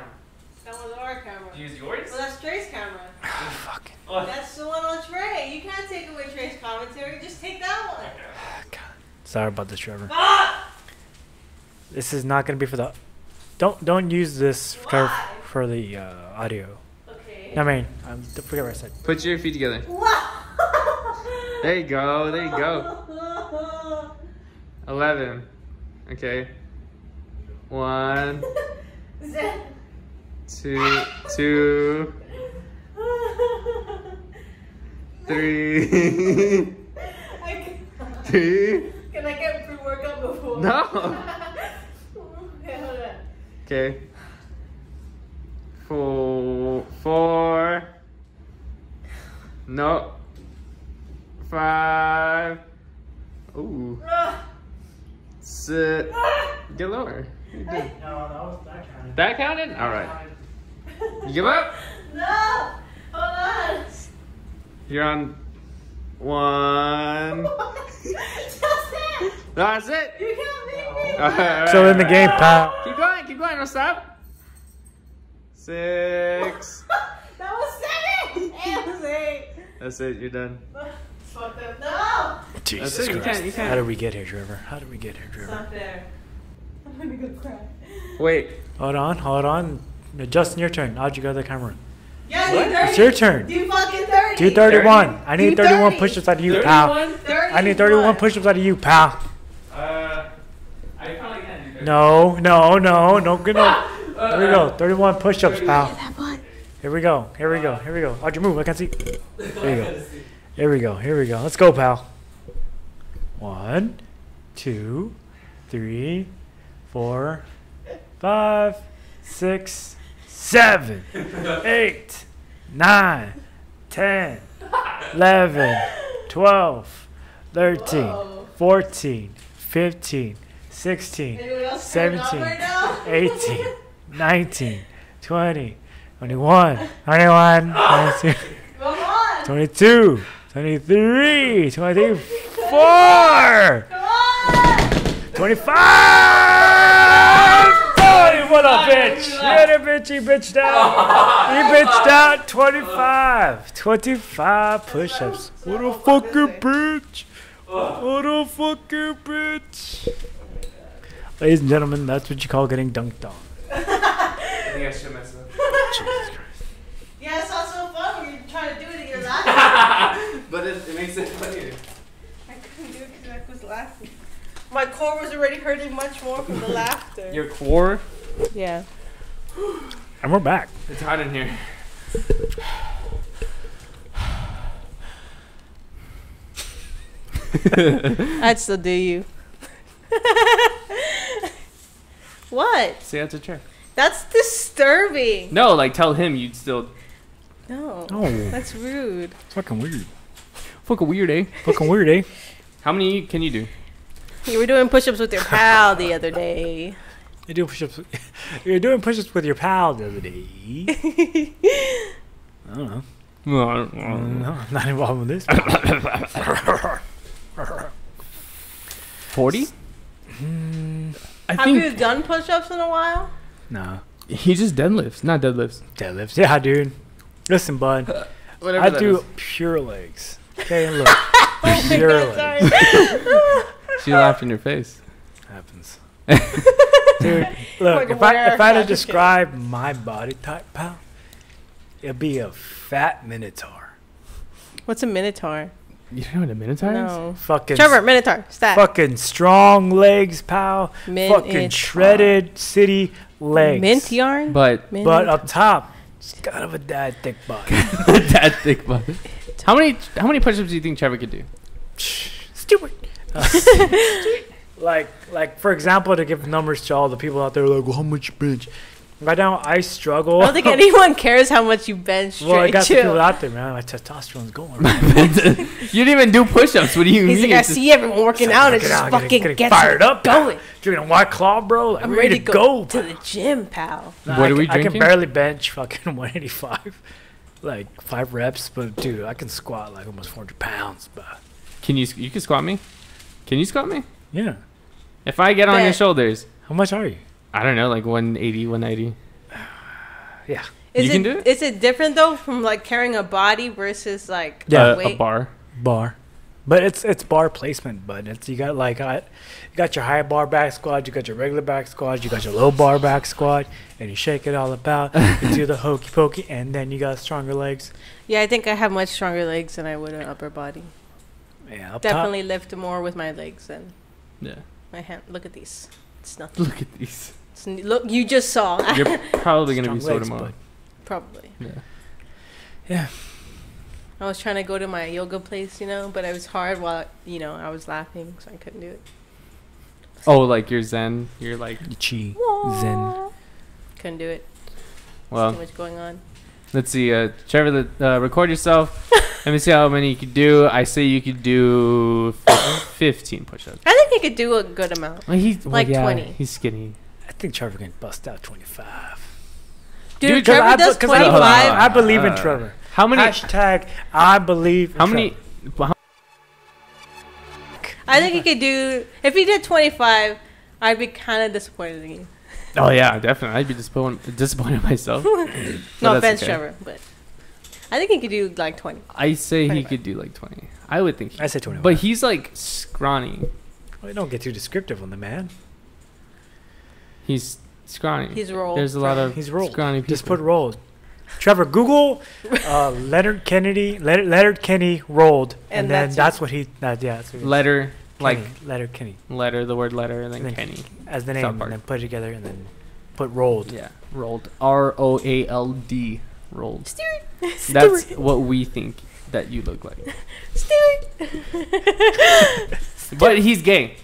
That was our camera. Use yours. Well, that's Trey's camera. fucking. That's the one on Trey. You can't take away Trey's commentary. Just take that one. Sorry about this, Trevor. Ah! This is not gonna be for the. Don't use this Why? for the audio. Okay. I mean, forget what I said. Put your feet together. Wow. There you go. There you go. 11. Okay. 1, 2, 3. Can I get pre-workout before? No. Okay, hold on. Okay. 4. No. 5. Ooh. 6. Get lower. You did. No, that counted. That counted? All right. You give up? No! Hold on! You're on 1. That's it. You can't make me! All right, So in the game, pal. Keep going, don't stop. 6. That was 7! It was 8. That's it, you're done. Fucked up. No! Jesus That's it, you Christ. can't- How did we get here, Trevor? How did we get here, It's Trevor? not there. I'm gonna go cry. Wait. Hold on. Justin, your turn. How'd you go to the camera? Yeah, What? do 30. It's your turn. Do fucking 30. Do 31. I need Do 31 30. push-ups out of you, pal. 30. I need 31 push-ups out of you, pal. I probably can't do No, good no. There we go. 31 push-ups, pal. Here we go. How'd you move? I can't see. Here we go. Let's go, pal. 1, 2, 3, 4, 5, 6, 7, 8, 9, 10, 11, 12, 13, 14, 15, 16, Anyone else turn up 17, right now? 18, 19, 20, 21, 21, 22, Come on! 22, 23, 24, Come on! 25! what a bitch. You're the bitch. He bitched out. He bitched out 25. 25 push-ups. What a fucking bitch. What a fucking bitch. Ladies and gentlemen, that's what you call getting dunked on. I think I should mess up. Jesus Christ. Yeah, it's not so fun when you're trying to do it and you're laughing. But it makes it funnier. I couldn't do it because I was laughing. My core was already hurting much more from the laughter. Your core? Yeah. And we're back. It's hot in here. I'd still do you. What? Say that's a check. That's disturbing. No, like tell him you'd still. No. Oh, That's rude. it's fucking weird. Fucking weird, eh? Fucking weird, eh? How many can you do? You were doing push-ups with your pal the other day. You do push-ups. You're doing push-ups with your pal the other day. I don't know. No, I'm not involved with this. 40? I Have you done push-ups in a while? No. he just deadlifts, not deadlifts. Deadlifts. Yeah, dude. Listen, bud. Whatever I that do is. pure legs. Okay, look. Oh my Pure God, legs. sorry. She laughed in your face. Happens. Dude, look, Like if I where had to fabricated. describe my body type, pal, it'd be a fat minotaur. What's a minotaur? You don't know what a minotaur is? No. Fucking Trevor, minotaur, stat. fucking strong legs, pal. Fucking shredded city legs. Mint yarn? But But up top, it's kind of a dad thick butt. that thick butt. How many push-ups do you think Trevor could do? Stupid. Like for example, to give numbers to all the people out there, like, well, how much you bench? Right now, I struggle. I don't think anyone cares how much you bench straight. Well, I got the people too. out there, man. My testosterone's going. You didn't even do push-ups. What do you He's mean? like, I It's just- see everyone working out and Get just out, fucking getting gets fired up, going. Drinking a White Claw, bro. Like, I'm ready to go. to the gym, pal. Nah, What I are we can- I drinking? can barely bench fucking 185, like 5 reps. But dude, I can squat like almost 400 pounds. But Can you can squat me? Can you squat me? yeah, If I get on your Bet. shoulders, how much are you? I don't know, like 180, 190. Yeah, Is You it, can do it? Is it different though from like carrying a body versus like Yeah. A weight? bar. bar. But it's bar placement, but it's you got like you got your high bar back squat, you got your regular back squat, you got your low bar back squat, and you shake it all about. You do the hokey pokey, and then you got stronger legs. Yeah, I think I have much stronger legs than I would an upper body. Yeah, up Definitely lift more with my legs than Yeah. my hand. Look at these. It's nothing. Look at these. Look, you just saw. You're probably top. gonna be Strong sore legs, tomorrow. but Probably. Yeah. yeah. I was trying to go to my yoga place, but it was hard while, I was laughing, so I couldn't do it. Oh, like you're zen. You're like, Chi Zen. Couldn't do it. well, Too much going on. let's see. Trevor, record yourself. Let me see how many you could do. I say you could do 15 push-ups. I think he could do a good amount. Well, he's Like 20. He's skinny. I think Trevor can bust out 25. Dude, 'Cause Trevor does 25. I believe in Trevor. How many? Hashtag I believe. In How many? I think he could do, if he did 25, I'd be kind of disappointed in you. Oh yeah, definitely. I'd be disappointed in myself. No that's offense, okay. Trevor, but I think he could do like 20. I say he 25. could do like 20. I would think. I say 25. But he's like scrawny. Well, don't get too descriptive on the man. He's scrawny. He's rolled. There's a lot of He's rolled. scrawny people. Just put rolled. Trevor, Google Leonard Kennedy rolled, and then that's what he. That's what he letter, like Leonard Kenny letter, the word letter, and then Then Kenny. as the South name, and Park. then put it together, and then put rolled. Yeah, rolled. ROALD. Rolled. Stewart. That's what we think that you look like. Stewart. But he's gay.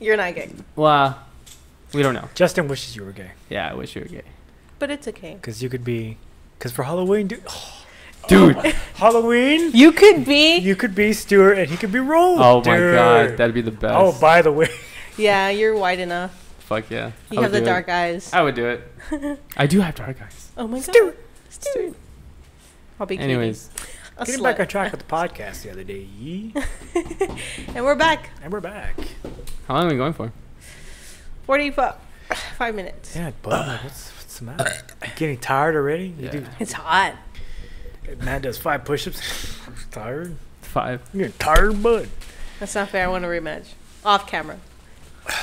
You're not gay, Well, we don't know. Justin wishes you were gay, Yeah, I wish you were gay. but it's okay. because you could be. Because for Halloween, Dude. Halloween, You could be. you could be Stuart, and he could be rolled. Oh my dude. god, that'd be the best. Oh, by the way, Yeah, you're white enough. Fuck yeah. You I have would the do dark it. eyes. I would do it. I do have dark eyes. Oh my god. Stuart. Stewart. I'll be Anyways, a Getting slut. back on track with the podcast the other day, And we're back. and we're back. how long are we going for? 45 5 minutes. Yeah, but like, what's the matter? Getting tired already? Yeah. It's hot. Man does 5 push-ups. I'm tired. 5. You're tired, bud. That's not fair. I want a rematch. Off camera.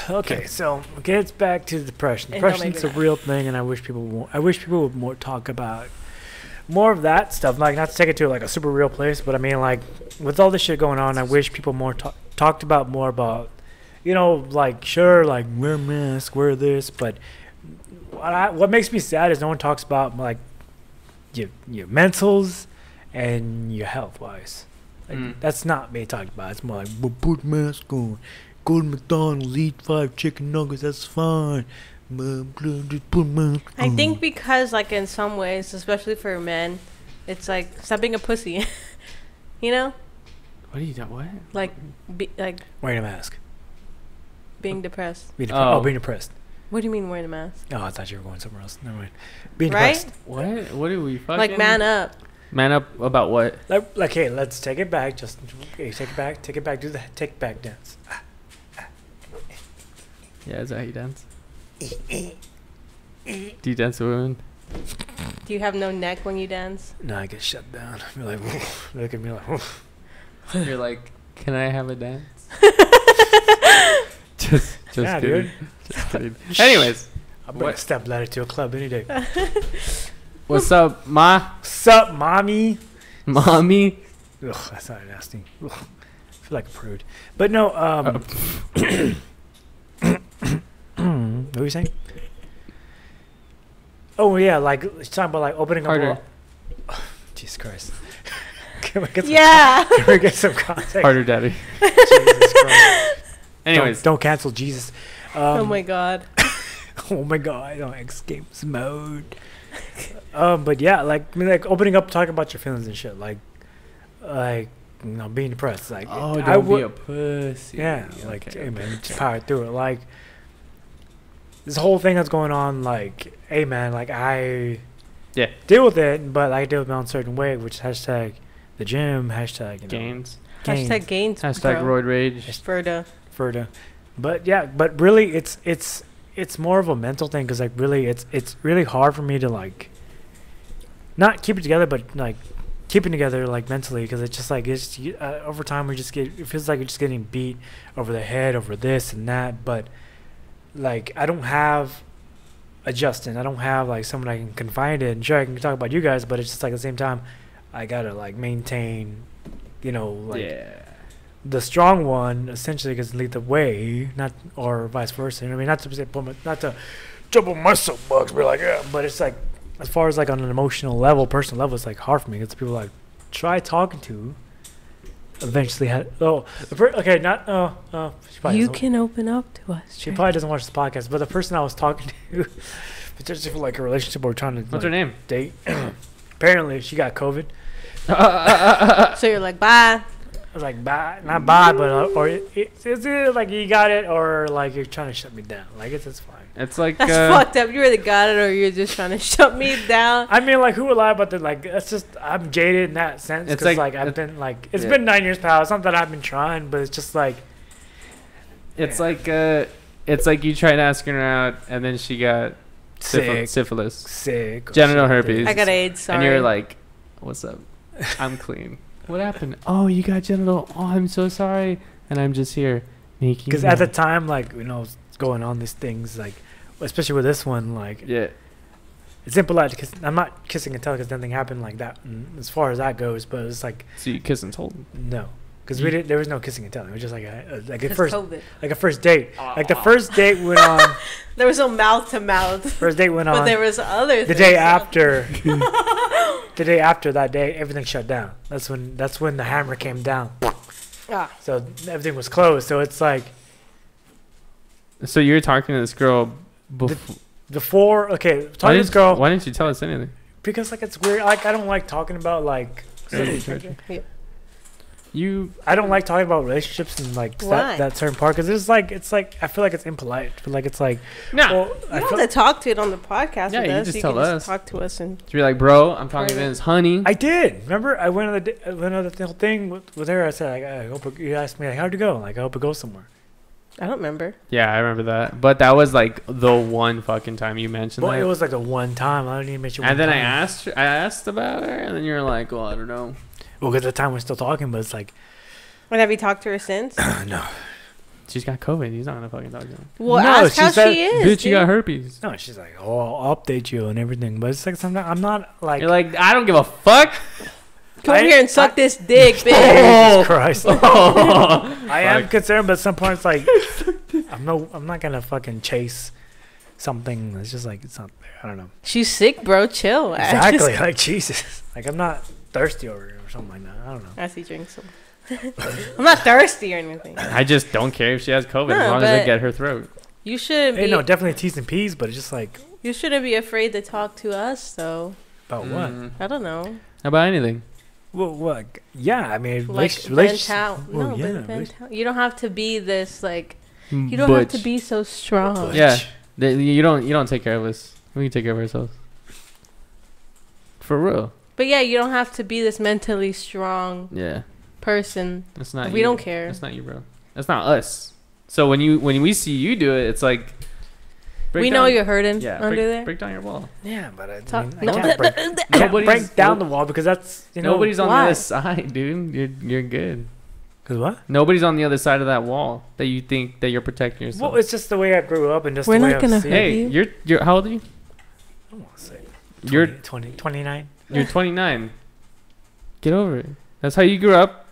Okay, so it gets back to depression. And don't Depression's make a me real thing, and I wish people would more talk about more of that stuff. Like, not to take it to like a super real place, but I mean, like, with all this shit going on, I wish people more talked about more about, you know, like, sure, like, wear mask, wear this, but what makes me sad is no one talks about like your mentals and your health wise. Like, that's not being talked about. It's more like, well, put mask on, go to McDonald's, eat 5 chicken nuggets, that's fine. Just put mask on. I think because, like, in some ways, especially for men, it's like, stop being a pussy. You know? What are you doing? What? Like, Wearing a mask. being depressed. Being depressed. What do you mean wearing a mask? Oh, I thought you were going somewhere else. Never mind. Being Right? depressed. What? What are we fucking? Like, man up. Man up about what? Like, hey, let's take it back. Just okay, take it back. Take it back. Do the take back dance. Yeah, is that how you dance? Do you dance to women? Do you have no neck when you dance? No, I get shut down. You're like, look at me like, You're like, can I have a dance? just yeah, kidding. dude. Just kidding. Anyways, I'll bring a step ladder to a club any day. what's up, ma? Sup, mommy? Mommy? Ugh, that's not nasty. Ugh, I feel like a prude. But no, what were you saying? Oh yeah, like she's talking about like opening Harder. up. Jesus Christ! Can we get some, Yeah. Can we get some context? Harder, daddy. Jesus Christ! Anyways, don't cancel Jesus. Oh my god. Oh my God! On X Games mode. But yeah, like I mean, like opening up, talking about your feelings and shit, like you know, being depressed, like oh, I don't be would- a pussy. Yeah, like Okay, hey man, okay. just power through it. Like this whole thing that's going on, like hey man, like I deal with it, but I deal with it in a certain way, which is hashtag the gym, hashtag you know, Gains. Hashtag gains. Hashtag bro. roid rage. Ferda. Ferda. But yeah, but really, it's more of a mental thing because like really, it's really hard for me to like not keep it together, but like keep it together like mentally because it's just like it's over time we just get it feels like we're just getting beat over the head over this and that, but like I don't have a Justin, I don't have like someone I can confide in. Sure, I can talk about you guys, but it's just like at the same time I gotta like maintain, you know, like the strong one essentially can lead the way, not or vice versa. You know what I mean, not to say not to jump on my soapbox, but like yeah, but it's like as far as like on an emotional level, personal level, it's like hard for me. It's people like try talking to. Eventually had okay not she probably You doesn't- can open up to us. she probably doesn't watch this podcast, but the person I was talking to, potentially for like a relationship or trying to What's her name? date. Apparently, she got COVID. So you're like, bye. I was like, bye, not bye, but or it's either like you got it or like you're trying to shut me down. Like it's fine. It's like That's fucked up. You really got it, or you're just trying to shut me down. I mean, like who would lie about that? Like that's just I'm jaded in that sense. It's It's like- like I've been like it's yeah. been 9 years, pal. It's not that I've been trying, but it's just like it's like you tried asking her out and then she got sick, syphilis, sick, or genital something. herpes. I got AIDS. Sorry. and you're like, "What's up? I'm clean. What happened? Oh, you got genital. Oh, I'm so sorry. And I'm just here making." Because at the time, like you know, it's going on these things, like especially with this one, like yeah, it's impolite because I'm not kissing and telling because nothing happened like that. As far as that goes, but it's like so you kiss and told. no, because we didn't. There was no kissing and telling. It was just like a 'Cause first COVID. like a first date. Like the first date went on. There was no mouth to mouth, First date went on. but there was other. The day after. The day after that day, everything shut down. That's when the hammer came down. Ah. So everything was closed. So it's like So you're talking to this girl before. Okay, talking to this girl Why didn't you tell us anything? because like it's weird. Like I don't like talking about like. You I don't like talking about relationships and like Why? that certain part because it's like I feel like it's impolite. I feel like it's like no. well, You I don't feel, have to talk to it on the podcast Yeah, with you us. just You tell can us. just talk to us and To be like, bro, I'm talking to Right. this honey. I did. Remember, I went on the whole thing with her. I said, like, I hope you asked me like, how'd it go? Like, I hope it goes somewhere. I don't remember. Yeah, I remember that. But that was like the one fucking time you mentioned Well, that. it was like the one time. I didn't even mention one And then time. I asked about her, and then you're like, well, I don't know. Well, because at the time we're still talking, but it's like, But have you talked to her since? no. She's got COVID. He's not gonna fucking talk to her. Well, No, ask she how said- she is. Bitch, you got dude. herpes. No, she's like, oh, I'll update you and everything. But it's like, sometimes I'm not like, You're like, I don't give a fuck. Come over I- here and suck this dick, bitch. Jesus Christ. Oh, I am fuck. concerned, but at some point it's like, I'm not gonna fucking chase something that's just like, it's not there. I don't know. She's sick, bro. Chill. Exactly. Like, Jesus. Like, I'm not thirsty over it or something like that. I don't know. As he drinks some. I'm not thirsty or anything. I just don't care if she has COVID as No, long as they but- get her throat. You shouldn't Hey, be. no, definitely T's and P's, but it's just like, You shouldn't be afraid to talk to us, though. about what? Mm. I don't know. About anything. Well, what? Yeah, I mean, Like vent out. well, No, yeah, but vent out. You don't have to be this like. You You don't have to be so strong. Yeah. You don't take care of us. We can take care of ourselves. For real. But yeah, you don't have to be this mentally strong Yeah. person. That's not We you. don't care. That's not you, bro. That's not us. So when we see you do it, it's like break We know down- you're hurting yeah, under there. break down your wall. Yeah, but I, Talk- mean, I no. can't break, can't Nobody's- break down the wall because that's, you know. Nobody's on why? the other side, dude. You're good. Because what? Nobody's on the other side of that wall that you think that you're protecting yourself. Well, it's just the way I grew up and just We're the way not I gonna was hurt seeing. you. hey, you're how old are you? I don't want to say. You're 29. You're 29. Get over it. That's how you grew up.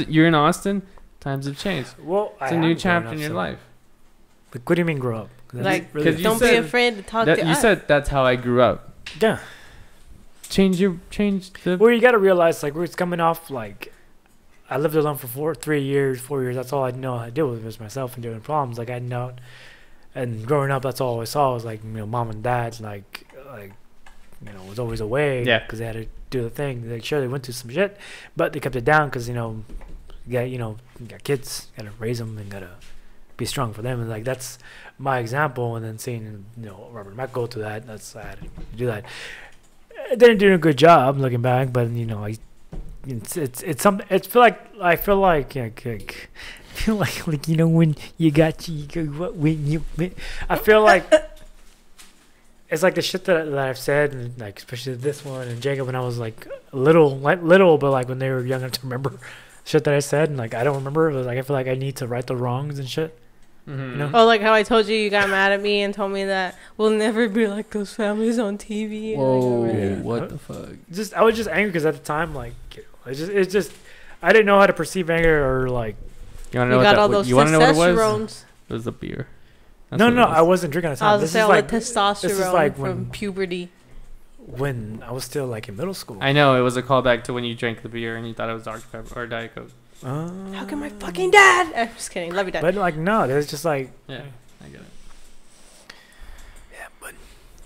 You're in Austin. Times have changed. Well, It's a new chapter in your life. Like, what do you mean grow up? 'Cause that's Like, really- 'cause you don't be said afraid to talk That, to you us. said that's how I grew up. yeah. Change the. Well, you got to realize, like, we're coming off, like, I lived alone for 4 years. That's all I know how to deal with was myself and doing problems. Like, I know, and growing up, that's all I saw was, like, you know, mom and dad, like, you know, was always away. Yeah. Because they had to do the thing. Like, sure, they went through some shit, but they kept it down because, you know, you got kids, got to raise them and got to be strong for them. And, like, that's my example. And then seeing, you know, Robert Mack go through that, I had to do that. I didn't do a good job looking back, but, you know, it's something. I feel like you know when you got I feel like it's like the shit that I've said, and like especially this one and Jacob when I was like little, but like when they were young enough to remember shit that I said, and like I don't remember. It was like I feel like I need to right the wrongs and shit. Mhm. You know? Oh, like how I told you got mad at me and told me that we'll never be like those families on TV. And Whoa! like, Yeah. What the fuck? I was just angry because at the time, like it's just I didn't know how to perceive anger or like. You want to You know got all what that? those You want to know what it was? testosterones. It was the beer. That's No, what it no, was. I wasn't drinking at the I time. was This saying is all like the testosterone like from when- puberty. when I was still like in middle school. I know it was a callback to when you drank the beer and you thought it was Dr Pepper or Diet Coke. How can my fucking dad? I'm just kidding. Love you, dad. But like no, it's just like Yeah, I get it. yeah, but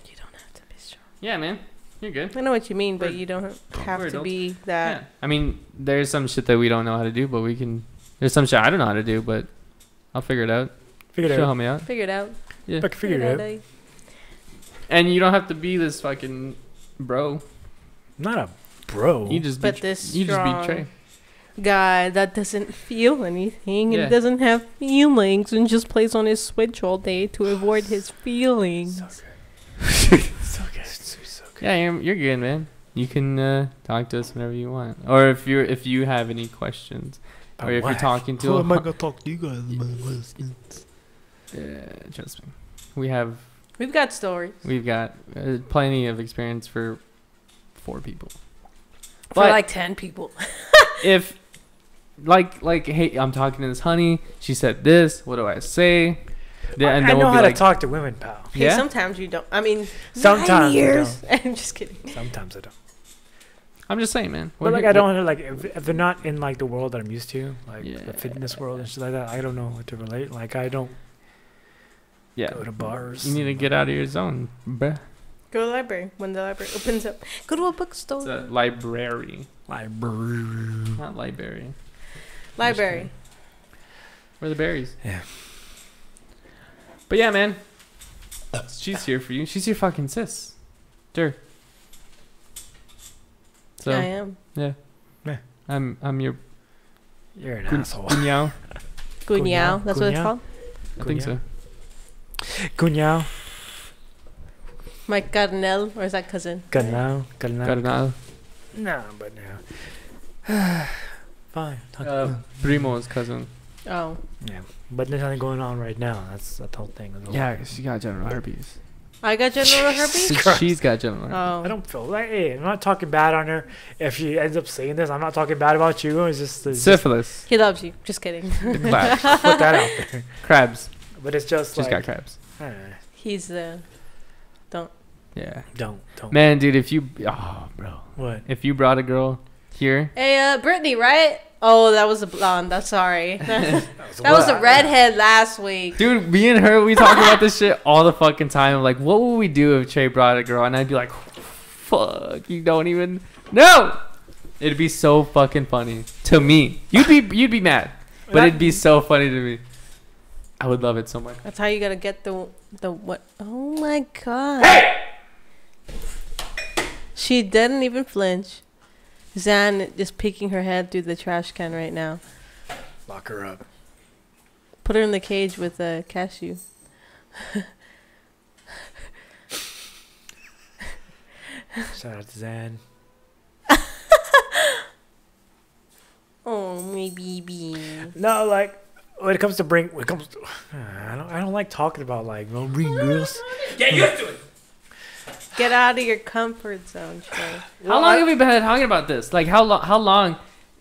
You don't have to be strong. Yeah, man, you're good. I know what you mean, but We're- you don't have we're to adults. be that. Yeah, I mean, there's some shit that we don't know how to do, but we can. There's some shit I don't know how to do, but I'll figure it out. figure it She'll out. help me out. Figure it out. Yeah, Fuck, figure it out. daddy. and you don't have to be this fucking bro. Not a bro. You just But be, this you just strong be Trey. guy that doesn't feel anything Yeah. and doesn't have feelings and just plays on his Switch all day to avoid his feelings. so good. so good. So good. Yeah, you're good, man. You can talk to us whenever you want, or if you have any questions, or if you're talking to a gonna talk to you guys about questions? trust me, we've We've got stories got plenty of experience for 4 people. for But like 10 people. if like hey, I'm talking to this honey, she said this, what do I say? I we'll know be how like, to talk to women, pal. Hey, Yeah? sometimes you don't. I mean, Sometimes 9 you years. I'm just kidding. Sometimes I don't. I'm just saying, man. But like I don't like if they're not in like the world that I'm used to, like Yeah. the fitness world and shit like that. I don't know what to relate. Like I don't Yeah, go to bars. you need to get out of your zone, bruh. Go to the library when the library opens up. Go to a It's bookstore. a library, library. not library. Library. Where are the berries? Yeah. But yeah, man. She's here for you. She's your fucking sis. Sure. So I am. yeah. Yeah. I'm your You're an Gun- asshole. Gunyao. Gunyao. That's what it's Gunyao? called. I think so. Cuñado. My carnal, or is that cousin? Carnal. Carnal. No, but no. Fine. Primo's cousin. Oh. Yeah. But there's nothing going on right now. That's the whole thing. Yeah, she got genital herpes. I got genital herpes? She's got genital herpes. Oh. I don't feel like, hey, I'm not talking bad on her. If she ends up saying this, I'm not talking bad about you. It's just Syphilis. He loves you. Just kidding. The crabs. put that out there. Crabs. But it's just She's like, got crabs. He's don't. Yeah. Don't. Man, dude, if you... Oh, bro. What? If you brought a girl here... Hey, Brittany, right? Oh, that was a blonde. That's sorry. That was a redhead last week. Dude, me and her, we talk about this shit all the fucking time. I'm like, what would we do if Trey brought a girl? And I'd be like, fuck, you don't even know. It'd be so fucking funny to me. You'd be mad, but it'd be so funny to me. I would love it so much. That's how you gotta get the what? Oh my god. She didn't even flinch. Zan is peeking her head through the trash can right now. Lock her up. Put her in the cage with a cashew. Shout out to Zan. Oh, my baby. No, like when it comes to I don't like talking about like bring girls. Get used to it. Get out of your comfort zone, Trey. How long have we been talking about this? Like how long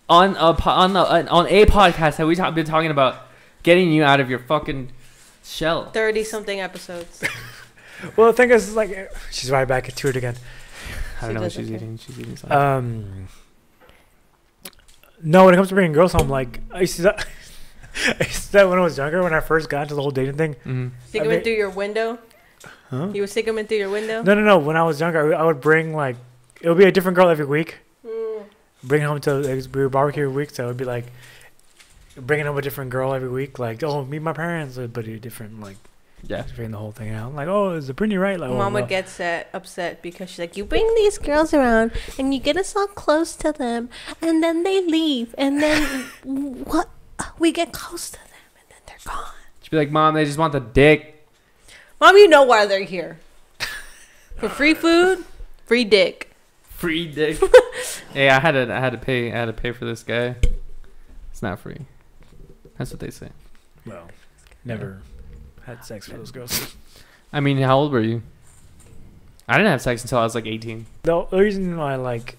on a podcast have we been talking about getting you out of your fucking shell? 30-something episodes. Well, the thing is, like, she's right back into it again. I don't know what does, she's okay. eating. She's eating something. No, when it comes to bringing girls home, like I used to that when I was younger, when I first got into the whole dating thing. Mm-hmm. Stick them in through your window? Huh? You would stick them in through your window? No. When I was younger, I would bring like it would be a different girl every week. Bring home to we would barbecue every week, so it would be like bringing home a different girl every week. Like, oh, meet my parents, but a different like. Yeah. Figuring the whole thing out. Like, oh, is it Brittany right? Like, Mama gets upset because she's like, you bring these girls around and you get us all close to them and then they leave and then what? We get close to them and then they're gone. She'd be like, Mom, they just want the dick. Mom, you know why they're here. For free food, free dick. Free dick. Hey, I had to pay for this guy. It's not free. That's what they say. Well, never had sex with those girls. I mean, how old were you? I didn't have sex until I was like 18. The reason why, like,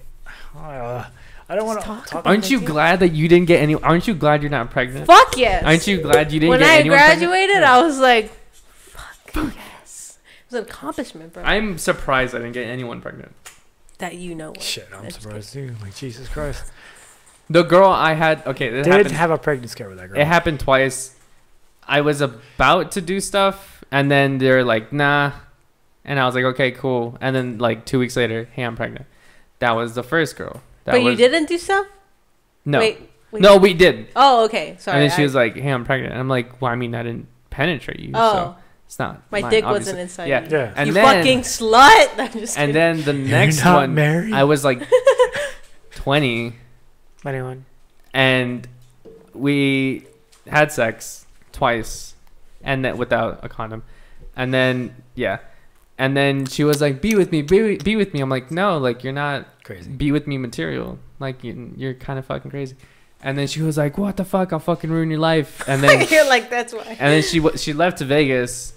I don't want to talk. Aren't you glad that you didn't get any? Aren't you glad you're not pregnant? Fuck yes. Aren't you glad you didn't when get anyone pregnant? When I graduated, I was like, fuck yes. It was an accomplishment, bro. I'm surprised I didn't get anyone pregnant. That you know. Shit, I'm surprised too. Like, Jesus Christ. The girl I had, okay, Did have a pregnancy scare with that girl. It happened twice. I was about to do stuff, and then they're like, nah. And I was like, okay, cool. And then, like, 2 weeks later, hey, I'm pregnant. That was the first girl. You didn't do stuff? No. Wait. No, we did. Oh, okay. Sorry. And then she was like, hey, I'm pregnant. And I'm like, well, I mean, I didn't penetrate you. Oh. So it's not. My mine, dick obviously. wasn't inside yeah. you. Yeah. And you then, fucking slut. I'm just and kidding. then the next not one, married? I was like 20. Anyone? And we had sex twice, and then without a condom, and then and then she was like, "Be with me, be with me." I'm like, "No, like you're not Crazy. Be with me material. Like you're kind of fucking crazy." And then she was like, "What the fuck? I'll fucking ruin your life." And then you're like, that's why. And then she left to Vegas,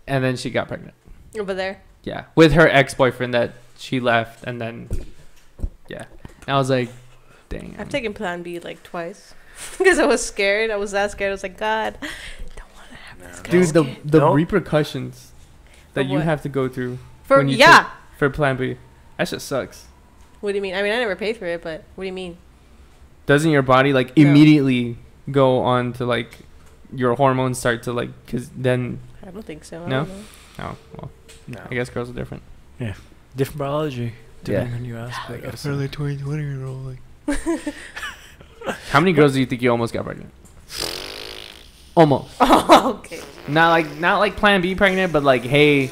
and then she got pregnant. Over there. Yeah, with her ex-boyfriend that she left, and then and I was like, "Dang." I've taken Plan B like twice. Because I was scared. I was that scared. I was like, God, I don't want to have this. Dude, the repercussions that For you what? have to go through For when you yeah. for Plan B, that shit sucks. What do you mean? I mean, I never paid for it, but what do you mean? Doesn't your body like No. immediately go on to like your hormones start to like? Because then I don't think so. No? I don't know. oh well, No. I guess girls are different. Different biology. Depending on you I aspect. guess I feel like 20-year-old. Like. How many girls do you think you almost got pregnant? Almost. Oh, okay. Not like Plan B pregnant, but like, hey,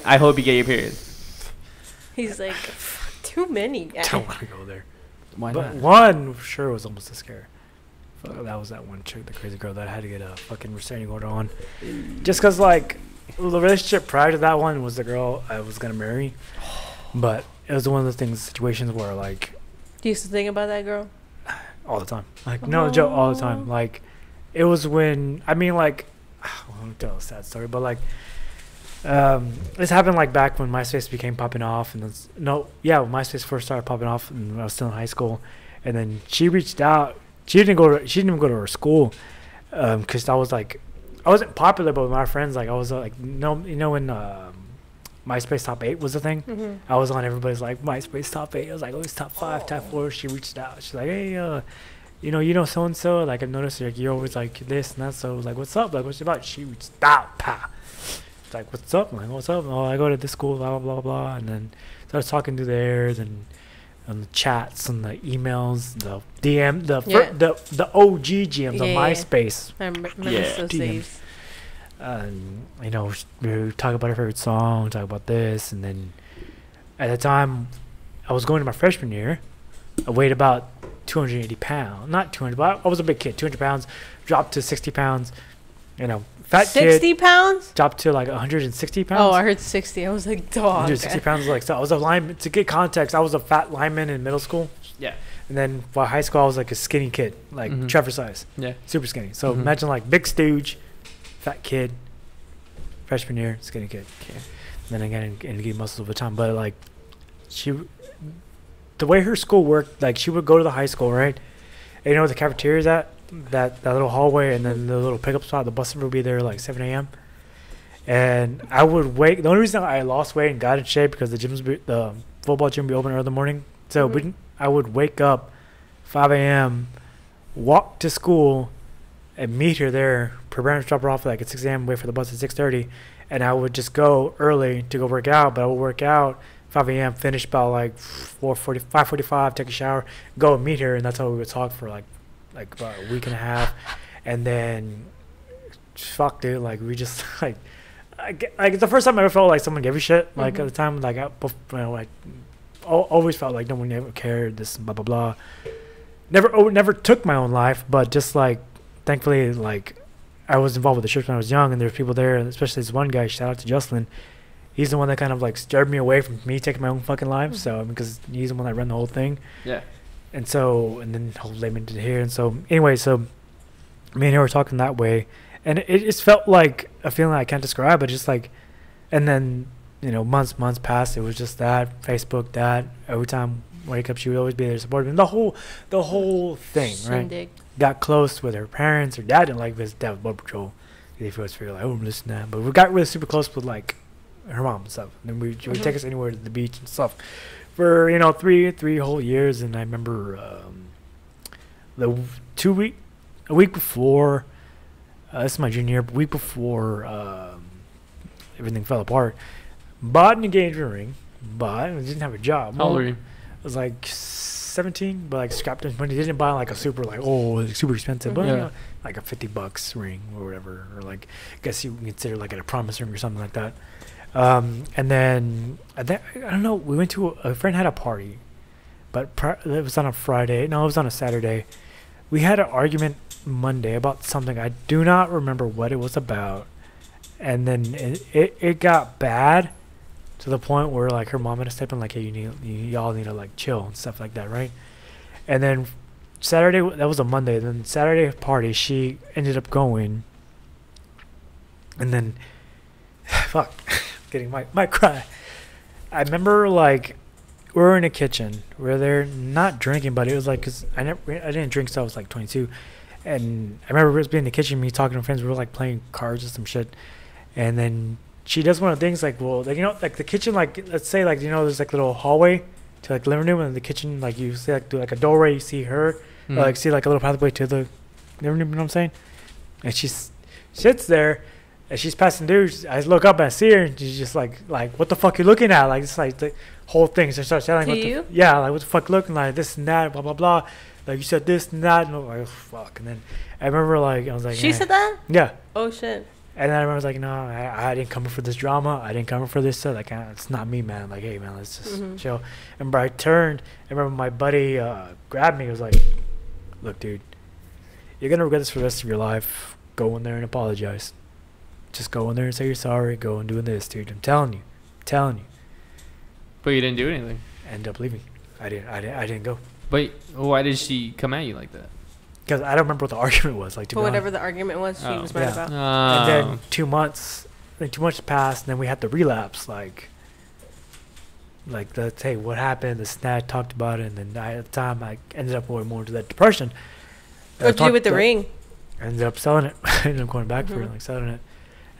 I hope you get your period. He's like, too many. Don't want to go there. Why But one sure was almost a scare. fuck, that was that one chick, the crazy girl that I had to get a fucking restraining order on, just because like the relationship prior to that one was the girl I was gonna marry, but it was one of those situations where like. Do you still think about that girl? All the time, like no joke, all the time. Like, it was when I mean, like, I won't tell a sad story, but like, this happened like back when MySpace became popping off, and when MySpace first started popping off, and I was still in high school, and then she reached out. She didn't even go to her school, because I was like, I wasn't popular, but with my friends, like, I was like, no, when MySpace top 8 was a thing. Mm-hmm. I was on everybody's like MySpace top 8. I was like, oh, it's top 5, top 4. She reached out. She's like, hey, you know so and so. Like, I've noticed like you're always like this and that. So I was like, what's up? Like, what's it about? She reached out. Pa. It's like, what's up? I'm like, what's up? Oh, I go to this school. Blah blah blah blah. And then started talking to theirs and the chats and the emails, the DM, the OG GMs of MySpace. I remember those DMs. days. You know, we talk about our favorite song, talk about this, and then at the time, I was going to my freshman year. I weighed about 280 pounds, not 200, but I was a big kid. 200 pounds, dropped to 60 pounds. You know, fat 60 kid. pounds? Dropped to like 160 pounds. Oh, I heard 60. I was like, dog. 160 pounds, like, so I was a lineman. To get context, I was a fat lineman in middle school. Yeah. And then by high school, I was like a skinny kid, like Trevor size. Yeah. Super skinny. So imagine like big stooge. Fat kid, freshman year, skinny kid. Okay. Then again, and gain muscles over time. But like, the way her school worked, like she would go to the high school, right? And you know where the cafeteria's at? That little hallway, and then the little pickup spot. The bus would be there like 7 a.m. And I would wake. The only reason I lost weight and got in shape because the football gym would be open early in the morning. So I would wake up 5 a.m., walk to school, and meet her there. Per parents drop her off like at 6 a.m. Wait for the bus at 6:30, and I would just go early to go work out. But I would work out 5 a.m. Finish about like 5:45. Take a shower, go and meet her, and that's how we would talk for like about a week and a half, and then fuck, dude, like we just like the first time I ever felt like someone gave a shit. Like at the time, like I always felt like no one ever cared. This blah blah blah. Never took my own life, but just like thankfully like. I was involved with the church when I was young, and there were people there, especially this one guy, shout out to Jocelyn. He's the one that kind of like stirred me away from me taking my own fucking life. So because he's the one that ran the whole thing. Yeah. And then whole layman did here. And so anyway, so me and her were talking that way, and it just felt like a feeling I can't describe, but just like, and then, you know, months passed. It was just that Facebook, that every time I wake up, she would always be there supporting me. The whole thing, right? Got close with her parents. Her dad didn't like his dad was border patrol. He first figured like, oh, listen to that. But we got really super close with like her mom and stuff. And then she would take us anywhere to the beach and stuff for, you know, three whole years. And I remember a week before, this is my junior year, but week before everything fell apart, bought an engagement ring, but I didn't have a job. How old were you? I was like 17, but like scrapped his money. Didn't buy like a super like super expensive, but you know, like a $50 ring or whatever, or like I guess you would consider like a promise ring or something like that. And then I don't know. We went to a friend had a party, but it was on a Friday. No, it was on a Saturday. We had an argument Monday about something. I do not remember what it was about, and then it got bad. To the point where like her mom had to step in, like, hey, y'all need to like chill and stuff like that, right? And then Saturday, that was a Monday. Then Saturday party, she ended up going, and then fuck, getting my cry. I remember like we were in the kitchen. We were there, not drinking, but it was like because I didn't drink till I was like 22, and I remember us being in the kitchen, me talking to friends. We were like playing cards or some shit, and then. She does one of the things like, well, like, you know, like the kitchen, like, let's say, like, you know, there's like little hallway to like living room, and the kitchen, like, you see like do like a doorway, you see her, or like see like a little pathway to the living room, you know what I'm saying? And she sits there, and she's passing through. I look up and I see her, and she's just like, what the fuck you looking at? Like, it's like the whole thing. So I start telling you? Yeah, like, what the fuck looking like, this and that, blah, blah, blah. Like, you said this and that, and I'm like, oh, fuck. And then I remember, like, I was like, she said that? Yeah. Oh, shit. And then I remember, like, no, I didn't come for this drama. I didn't come for this stuff. Like, it's not me, man. Like, hey, man, let's just chill. And I turned. I remember my buddy grabbed me. He was like, look, dude, you're gonna regret this for the rest of your life. Go in there and apologize. Just go in there and say you're sorry. Go and doing this, dude. I'm telling you. But you didn't do anything. End up leaving. I didn't go. But why did she come at you like that? Because I don't remember what the argument was. Like, to But be whatever honest. the argument was, she Oh. was mad Yeah. about. And then 2 months, passed, and then we had the relapse. Like the, hey, what happened? The snag talked about it, and then at the time I ended up going more into that depression. What'd you do with the ring? I ended up selling it. I ended up going back for it, Mhm. like selling it,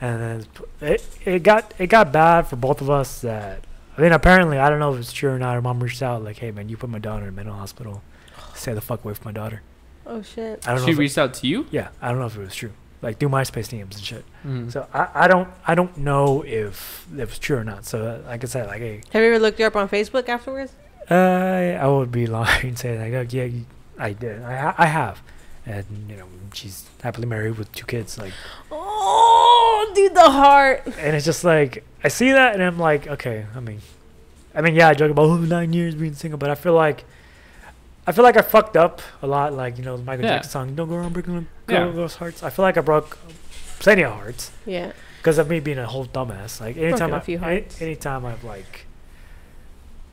and then it got bad for both of us. That I mean, apparently I don't know if it's true or not. Her mom reached out like, hey man, you put my daughter in a mental hospital. Stay the fuck away from my daughter. Oh shit. I don't know. She if reached out to you? yeah, I don't know if it was true. Like through MySpace DMs and shit. Mm. So I don't know if it was true or not. So like I said, like, hey, Have you ever looked her up on Facebook afterwards? I would be lying saying like, oh, yeah, I did. I have, and you know, she's happily married with 2 kids. Like, Oh, dude, the heart. and it's just like I see that, and I'm like, okay. I mean, yeah, I joke about 9 years being single, but I feel like I fucked up a lot. Like, you know, the Michael Yeah. Jackson song, "Don't Go Around Breaking Yeah. Girls' Hearts." I feel like I broke plenty of hearts. Yeah. Because of me being a whole dumbass. Like, Broken a few hearts. anytime I've, like,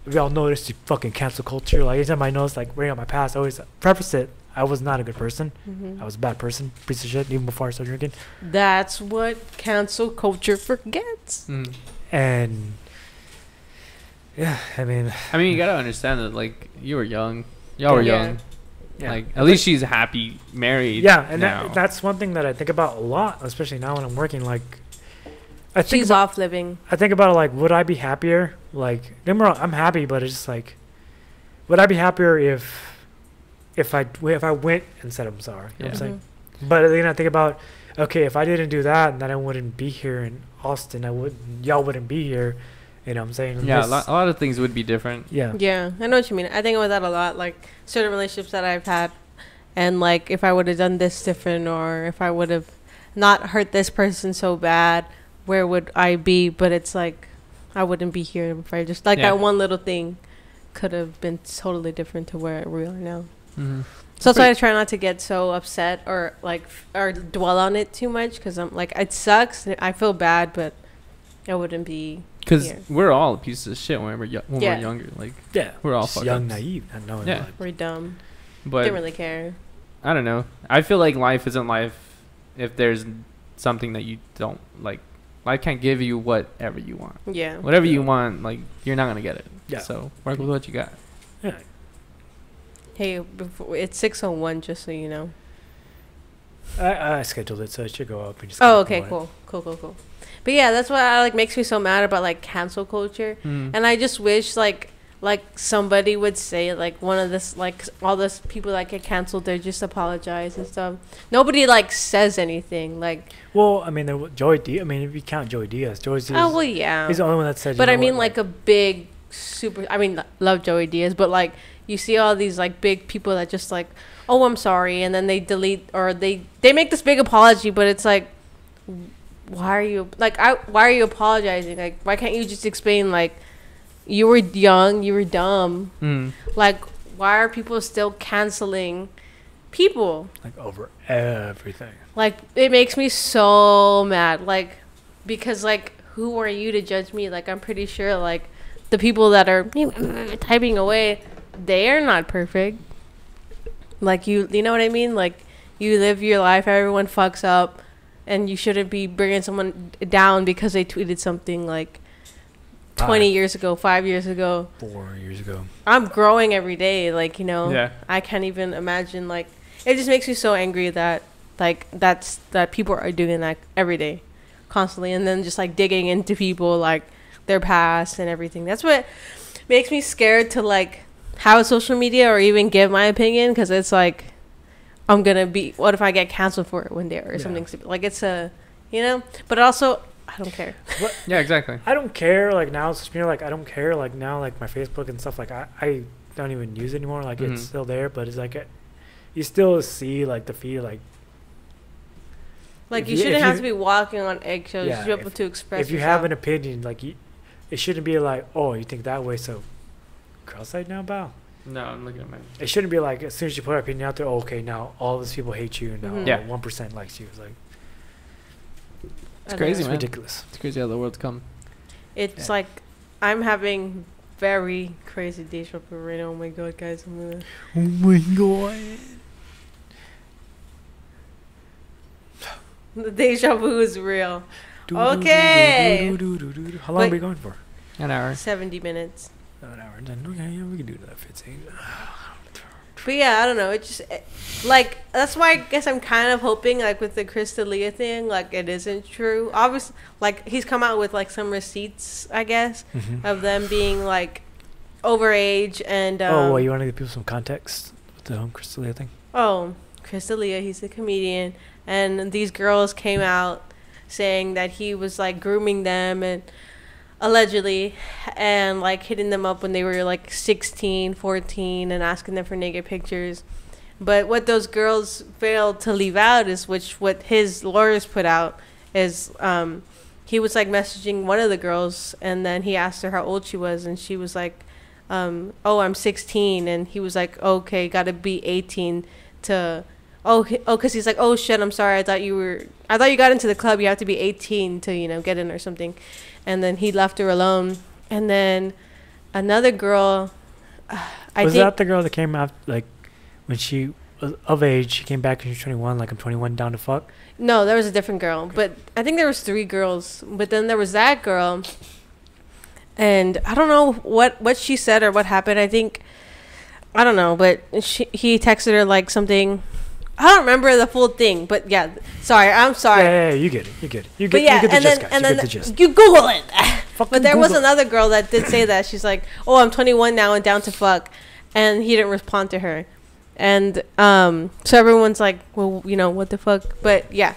we all noticed the fucking cancel culture. Like, anytime I notice, like, bring up my past, I always preface it. I was not a good person. Mhm. I was a bad person, piece of shit, even before I started drinking. That's what cancel culture forgets. Mm. And, yeah, I mean, I mean, you gotta understand that, like, you were young. Y'all were Yeah. young. yeah. Like, at least she's happy married. Yeah, and now. that's one thing that I think about a lot, especially now when I'm working. Like, I think She's about, off living. I think about it, like, would I be happier? Like, don't get me wrong, I'm happy, but it's just like, would I be happier if I went and said I'm sorry? You know what I'm Yeah. saying? But then I think about, okay, if I didn't do that, then I wouldn't be here in Austin. Y'all wouldn't be here. You know what I'm saying? Yeah, a This- lot of things would be different. yeah. Yeah, I know what you mean. I think about that a lot. Like certain relationships that I've had, and like if I would have done this different, or if I would have not hurt this person so bad, where would I be? But it's like I wouldn't be here if I just like Yeah. that one little thing could have been totally different to where we are now. Mm-hmm. So that's why I try not to get so upset or like or dwell on it too much, because I'm like, it sucks. I feel bad, but I wouldn't be. Because here. we're all pieces of shit when Yeah. we're younger. Like, Yeah. we're all Just fucked young, up. naive, not knowing. Yeah. Like, We're dumb. But Didn't really care. I don't know. I feel like life isn't life if there's something that you don't like. Life can't give you whatever you want. Yeah. Whatever you Yeah. want, like, you're not gonna get it. Yeah. So work with what you got. yeah. Hey, it's 6:01, just so you know. I scheduled it, so it should go up. And just Oh, kinda okay, promote cool. But yeah, that's what like makes me so mad about like cancel culture, Mm. and I just wish like somebody would say like one of this like all this people that get canceled, they just apologize and stuff. Nobody like says anything like. it. Well, I mean, Joey Diaz. I mean, if you count Joey Diaz, Oh well, yeah. he's the only one that said. But you I know mean, what, like a big super. I mean, love Joey Diaz, but like you see all these like big people that just like, oh, I'm sorry, and then they delete or they make this big apology, but it's like, why are you why are you apologizing? Like, why can't you just explain like, you were young, you were dumb. Mm. Like, why are people still canceling people? like over everything. Like, it makes me so mad. Like, because, like, who are you to judge me? Like, I'm pretty sure, like, the people that are typing away, they are not perfect. Like, you know what I mean? Like, you live your life, everyone fucks up, and you shouldn't be bringing someone down because they tweeted something, like, 20 years ago, 5 years ago. 4 years ago. I'm growing every day, like, you know. Yeah. I can't even imagine, like, it just makes me so angry that, like, that people are doing that every day, constantly, and then just, like, digging into people, like, their past and everything. That's what makes me scared to, like, have social media or even give my opinion, because it's, like, I'm gonna be, what if I get canceled for it one day or something stupid? Like, it's a, you know? But also, I don't care. Yeah, exactly. I don't care. Like now, it's like I don't care. Like now, like my Facebook and stuff. Like I don't even use it anymore. Like Mhm. it's still there, but it's like you still see like the feed. Like Like, If you you- shouldn't if have you- to be walking on eggshells Yeah, to be able to express if you yourself. have an opinion, like it shouldn't be like, oh, you think that way, so cross-eyed now, bow. No, I'm looking at mine. It shouldn't be like as soon as you put your opinion out there, okay, now all these people hate you, and now Mhm. Yeah. 1% likes you. It's like I don't crazy, know. it's man. ridiculous. It's crazy how the world's come. It's Yeah. like I'm having very crazy deja vu right now. Oh my god, guys! I'm gonna. Oh my god. The deja vu is real. Okay. How long are But- we going for? An hour. 70 minutes. An hour. Then okay, yeah, we can do that. 15. But yeah, I don't know. It just like that's why I guess I'm kind of hoping like with the Crystalia thing, like it isn't true. Obviously, like he's come out with like some receipts, I guess, Mm-hmm. of them being like overage and. Oh, well, you want to give people some context with the Crystalia thing? Oh, Crystalia, he's a comedian, and these girls came out saying that he was like grooming them and allegedly and like hitting them up when they were like 16, 14 and asking them for naked pictures. But what those girls failed to leave out is what his lawyers put out is he was like messaging one of the girls and then he asked her how old she was and she was like oh, I'm 16, and he was like, okay, gotta be 18 to because he's like, oh shit, I'm sorry, I thought you got into the club, you have to be 18 to get in or something. And then he left her alone. And then another girl, Was that the girl that came out like when she was of age? She came back when she was 21. Like, I'm 21, down to fuck. No, there was a different girl, but I think there was 3 girls. But then there was that girl, and I don't know what she said or what happened. I don't know, but he texted her like something. I don't remember the full thing, but yeah. I'm sorry. Yeah, you get it. You get it. You But get, yeah, you get the and gist, then guys. and You then get the gist. you Google it. Fucking But there was Google. another girl that did say that. She's like, "Oh, I'm 21 now and down to fuck," and he didn't respond to her, and so everyone's like, "Well, what the fuck?" But yeah,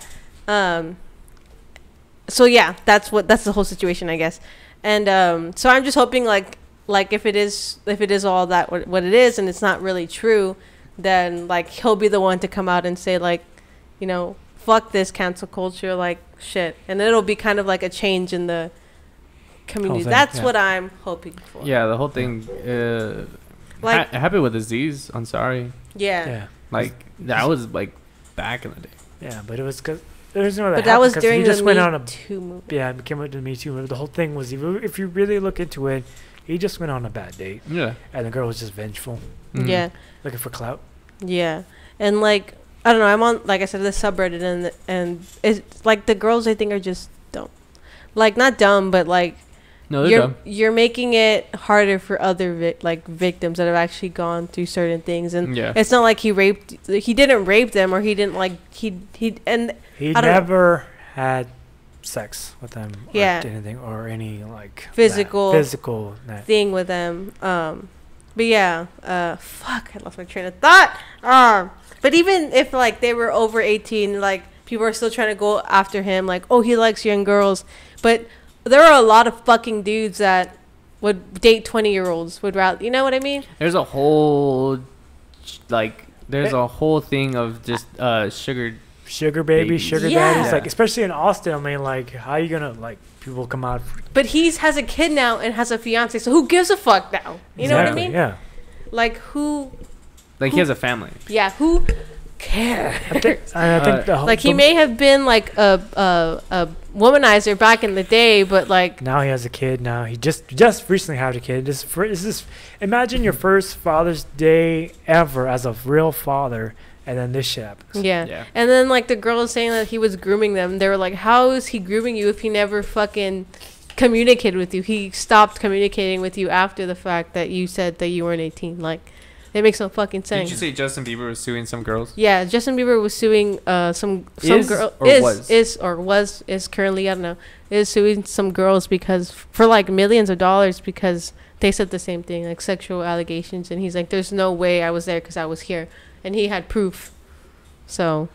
so yeah, that's the whole situation, I guess, and so I'm just hoping like if it is all that what it is, and it's not really true, then like he'll be the one to come out and say like, fuck this cancel culture, like shit, and it'll be kind of like a change in the community. thing, That's yeah. what I'm hoping for. Yeah, the whole thing. Like- Happened with Aziz Ansari. Yeah. Yeah. Like that was like back in the day. Yeah, but it was because there's no. But that was during he the just went on a. Me Too movement. Yeah, it came out to Me Too. The whole thing was, if you really look into it, he just went on a bad date, Yeah. and the girl was just vengeful, Mhm. Yeah. looking for clout. Yeah. And like I don't know, I'm on, like I said, the subreddit, and it's like the girls I think are just dumb. Like not dumb, but like No, they're dumb. you're making it harder for other victims that have actually gone through certain things, and Yeah. it's not like he didn't rape them, or he didn't like he and He I don't know. never had sex with them. Yeah. Or anything or any like Physical- physical. thing with them. But yeah, fuck, I lost my train of thought. But even if like they were over 18, like people are still trying to go after him, like, oh, he likes young girls. But there are a lot of fucking dudes that would date 20-year-olds. Would rather, you know what I mean? There's a whole a whole thing of just Sugar baby, Babies. sugar Yeah. daddies, like Yeah. especially in Austin. I mean, like, how you gonna like people come out? But has a kid now and has a fiance, so who gives a fuck now? You know what I Exactly, mean? Yeah. Like who? he has a family. Yeah, who cares? I think the whole, Like he may have been like a womanizer back in the day, but like now he has a kid. Now he just recently had a kid. Imagine your first Father's Day ever as a real father, and then this shit happens. yeah. Yeah. And then like the girl was saying that he was grooming them. They were like, how is he grooming you if he never fucking communicated with you? He stopped communicating with you after the fact that you said that you weren't 18. Like, it makes no fucking sense. Did you say Justin Bieber was suing some girls? Yeah, Justin Bieber was suing some Is girl or was? is currently, I don't know, is suing some girls because for like millions of dollars because they said the same thing, like sexual allegations, and he's like, there's no way I was there because I was here, and he had proof. So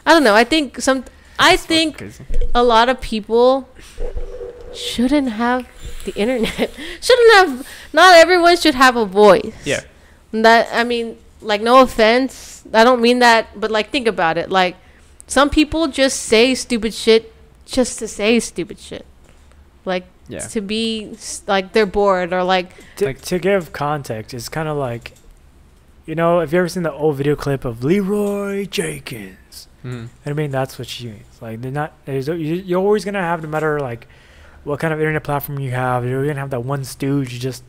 I don't know. I think Crazy. a lot of people shouldn't have the internet. Not everyone should have a voice. Yeah. That, I mean, like, no offense, I don't mean that, but like, think about it. Like, some people just say stupid shit just to say stupid shit. like Yeah. to be like they're bored or like To give context, it's kind of like, you know, have you ever seen the old video clip of Leroy Jenkins? Mhm. I mean, that's what she means. Like, they're not. You're always gonna have, no matter like what kind of internet platform you have, you're gonna have that one stooge. You just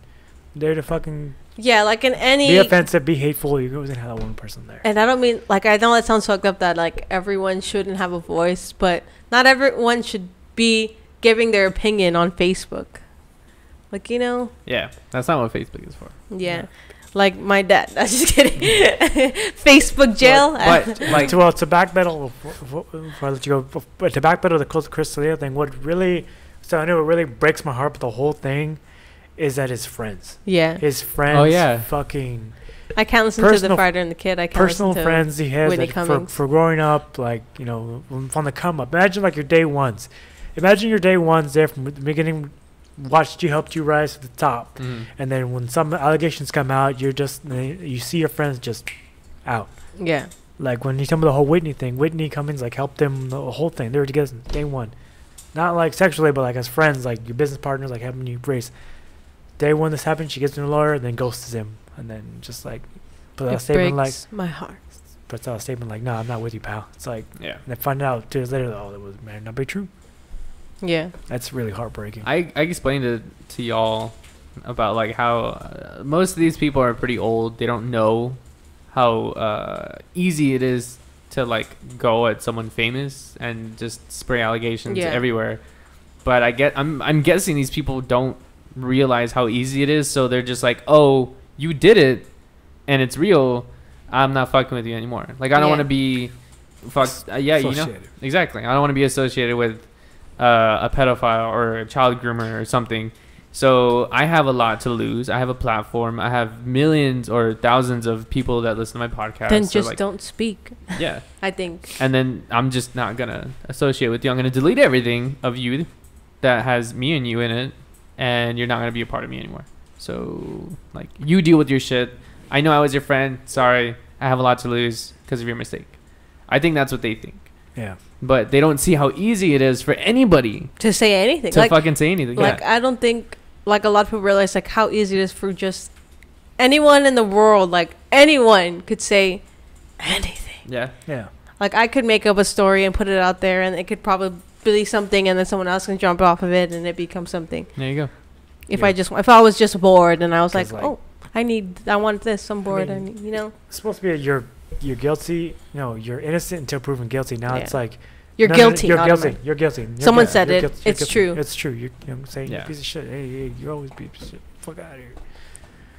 there to fucking yeah, like in any be offensive, be hateful. You're always gonna have that one person there. and I don't mean like I know that sounds fucked up that like everyone shouldn't have a voice, but not everyone should be giving their opinion on Facebook. Like, you know, Yeah, that's not what Facebook is for. yeah. Like my dad. I'm just kidding. Facebook jail. But like, To backpedal, before I let you go, but to backpedal the close Chris D'Elia thing, what really breaks my heart, but the whole thing is that his friends. Yeah. His friends. Oh, yeah. Fucking I can't listen to the personal- Fighter and the Kid. I can't personal listen to friends he has Whitney that Cummings. for growing up, like, you know, from the come up. Imagine like your day ones. Imagine your day ones there from the beginning. Watched you, helped you rise to the top, and then when some allegations come out, you see your friends just out. Yeah. Like when you tell me the whole Whitney thing, Whitney Cummings like helped them the whole thing. They were together since day one, not like sexually, but like as friends, like your business partners, like helping you raise. Day one this happened, she gets to a lawyer, then ghosts him, and then just like put out a It statement like, breaks my heart. puts out a statement like, "No, I'm not with you, pal." It's like, yeah. and then find out 2 years later, oh, it was man, not be true. Yeah. That's really heartbreaking. I explained it to y'all about like how most of these people are pretty old. They don't know how easy it is to like go at someone famous and just spray allegations Yeah. everywhere. But I'm guessing these people don't realize how easy it is, so they're just like, "Oh, you did it, and it's real. I'm not fucking with you anymore." Like I don't Yeah. want to be fucked. Yeah, you know Associated. exactly. I don't want to be associated with a pedophile or a child groomer or something. So I have a lot to lose. I have a platform. I have millions or thousands of people that listen to my podcast. Then So, just like, don't speak. yeah. I think. And then I'm just not gonna associate with you. I'm gonna delete everything of you that has me and you in it, and you're not gonna be a part of me anymore. So like, you deal with your shit. I know I was your friend. Sorry, I have a lot to lose because of your mistake. I think that's what they think, Yeah. but they don't see how easy it is for anybody To say anything. to like fucking say anything. like Yeah. I don't think like a lot of people realize like how easy it is for just anyone in the world, like anyone could say anything. Yeah. Yeah. Like I could make up a story and put it out there and it could probably be something and then someone else can jump off of it and it becomes something. There you go. If Yeah. if I was just bored and I was like, 'Cause, like- oh, I want this, I'm bored, mean, and you know, It's supposed to be you're guilty. No, you're innocent until proven guilty. Now Yeah. it's like you're no, guilty. You're not guilty. am I. You're guilty. You're Someone guilty. said You're it. guilty. You're It's guilty. true. It's true. You're saying you're Yeah. a piece of shit. Hey, you're always a piece of shit. Fuck out of here.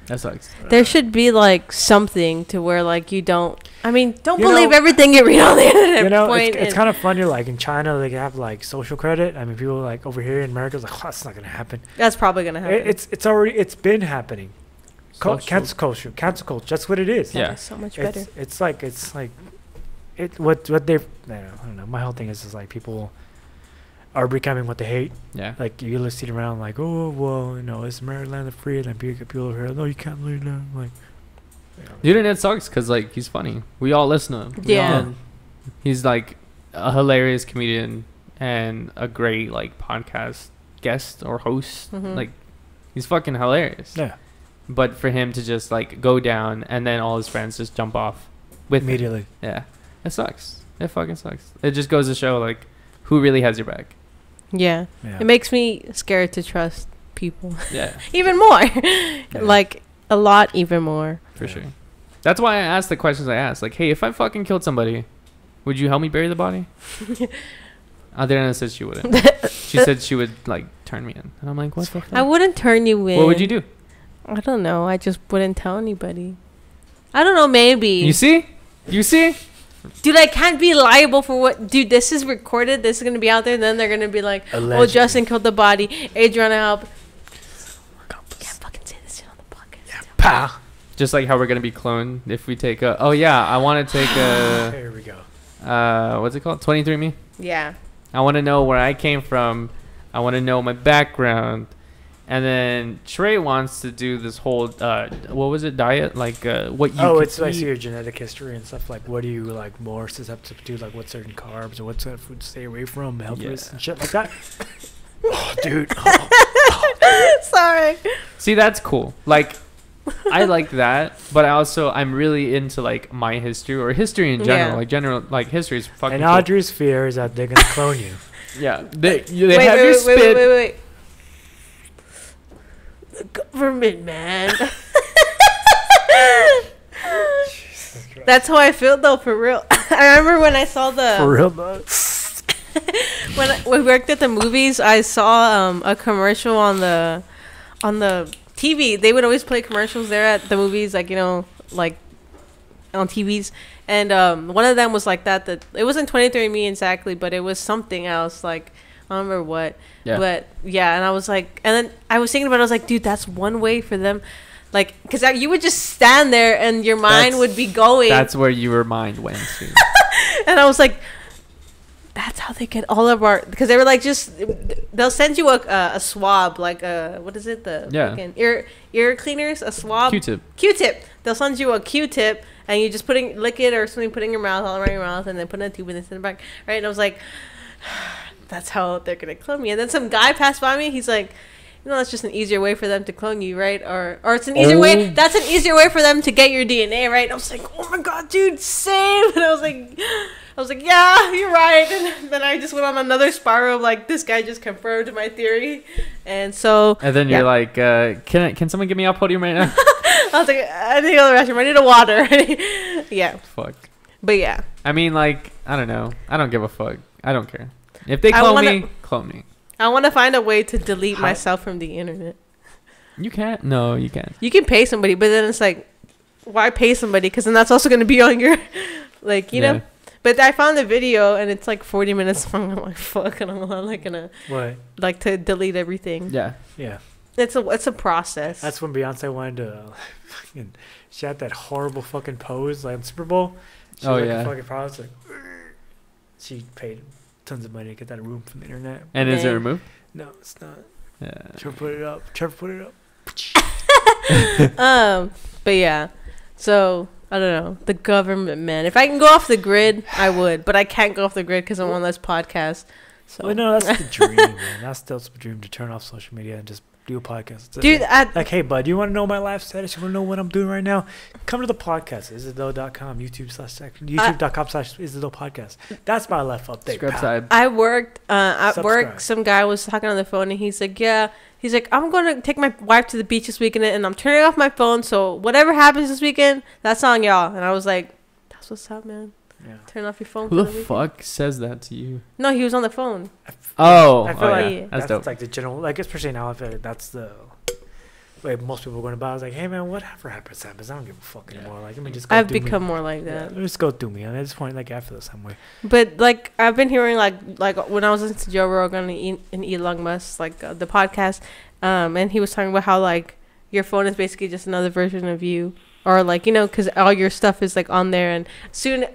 That sucks. There should be like something to where like you don't. I mean, don't You believe know- everything you read on the internet. You know, point it's and- kind of funny. Like in China, they have like social credit. I mean, people like over here in America, like, oh, that's not gonna happen. That's probably gonna happen. It's been happening. Social- Cancel culture. That's what it is. Yeah. so much better. It's like what they've. I don't know. My whole thing is like people are becoming what they hate. Yeah. Like you look sit around like, oh well, you know, it's Maryland of free, and people over here, no, you can't leave now. Like, The internet sucks because like he's funny. We all listen to him. We Yeah. all- he's like a hilarious comedian and a great like podcast guest or host. Mhm. Like he's fucking hilarious. yeah, But for him to just like go down and then all his friends just jump off with him. immediately. Yeah. It sucks. It fucking sucks. It just goes to show like who really has your back. Yeah. Yeah. It makes me scared to trust people Yeah. even more. Like a lot, even more. For Yeah. sure. That's why I asked the questions I asked. Like, hey, if I fucking killed somebody, would you help me bury the body? Adriana said she wouldn't. She said she would like turn me in, and I'm like, what the fuck? I wouldn't turn you in. What would you do? I don't know. I just wouldn't tell anybody. I don't know. Maybe. You see? You see? Dude, I can't be liable for what. Dude, this is recorded. This is gonna be out there. Then they're gonna be like, "Oh, Allegedly. Justin killed the body. Adriana help." Can't fucking say this shit on the podcast. Pow. Just like how we're gonna be cloned if we take a. Oh yeah, I want to take a. There we go. What's it called? 23andMe. Yeah. I want to know where I came from. I want to know my background. And then Trey wants to do this whole what was it, diet, like what you. Oh, could it's like eat. your genetic history and stuff. Like, what are you like more susceptible to? Like, what certain carbs or what certain food to stay away from, health Yeah. risks and shit like that. Oh, dude. Sorry. See, that's cool. Like, I like that, but I'm really into like my history or history in general. Yeah. Like history is fucking. And cool. Audrey's fear is that they're gonna clone you. Yeah, they have your spit. Wait. The government, man. That's how I feel though, for real. I remember when I saw For real, though. when we worked at the movies, I saw a commercial on the TV. They would always play commercials there at the movies, like, you know, like on TVs. And one of them was like that it wasn't 23andMe exactly, but it was something else. Like, I don't remember what. Yeah. But yeah, and I was like, and then I was thinking about it. I was like, dude, that's one way for them. Like, because you would just stand there and your mind would be going. That's where your mind went to. And I was like, that's how they get all of our, because they were like, they'll send you a swab, like what is it, the fucking ear cleaners, a swab, Q-tip. They'll send you a Q-tip, and you just lick it or something, put it in your mouth, all around your mouth, and then put in a tube and then send it back, right? And I was like, that's how they're gonna clone me. And then some guy passed by me. He's like, you know, that's just an easier way for them to clone you, right? Or it's an easier way. That's an easier way for them to get your DNA, right? And I was like, oh my god, dude, same. And I was like, yeah, you're right. And then I just went on another spiral of like, this guy just confirmed my theory. And so. And then you're like, can someone give me Alpodium right now? I was like, I need to go to the restroom. I need a water. Yeah. Fuck. But yeah. I mean, like, I don't know. I don't give a fuck. I don't care. If they clone me, clone me. I want to find a way to delete myself from the internet. You can't? No, you can't. You can pay somebody, but then it's like, why pay somebody? Because then that's also going to be on your, like, you know. But I found the video, and it's like 40 minutes long. I'm like, fuck, and I'm like gonna like to delete everything. Yeah. It's a process. That's when Beyonce wanted to, she had that horrible fucking pose like on Super Bowl. She was like a fucking process. Like, she paid tons of money to get that removed from the internet. And is it removed? No, it's not. Yeah. Trevor put it up. But yeah, so I don't know, the government, man. If I can go off the grid, I would, but I can't go off the grid because I'm on this podcast. So well, no, that's the dream, man. That's still the dream, to turn off social media and just do a podcast. Dude, like, hey, bud, you want to know my life status? You want to know what I'm doing right now? Come to the podcast, isitho.com, youtube.com/isitho podcast. That's my life update. I worked at work. Some guy was talking on the phone, and he's like, I'm going to take my wife to the beach this weekend, and I'm turning off my phone, so whatever happens this weekend, that's on y'all. And I was like, that's what's up, man. Yeah. Turn off your phone. Who the fuck says that to you? No, he was on the phone. I feel like yeah. That's dope. like the general, like, especially now, I feel like that's the way most people are going about. I was like, hey, man, whatever happens. I don't give a fuck anymore. Like, I mean, just go I've do become me. more like that. Yeah, just go through me. And at this point, like, I feel the same way. But like, I've been hearing like when I was listening to Joe Rogan and Elon Musk, like the podcast, and he was talking about how like your phone is basically just another version of you. Or like, you know, because all your stuff is like on there, and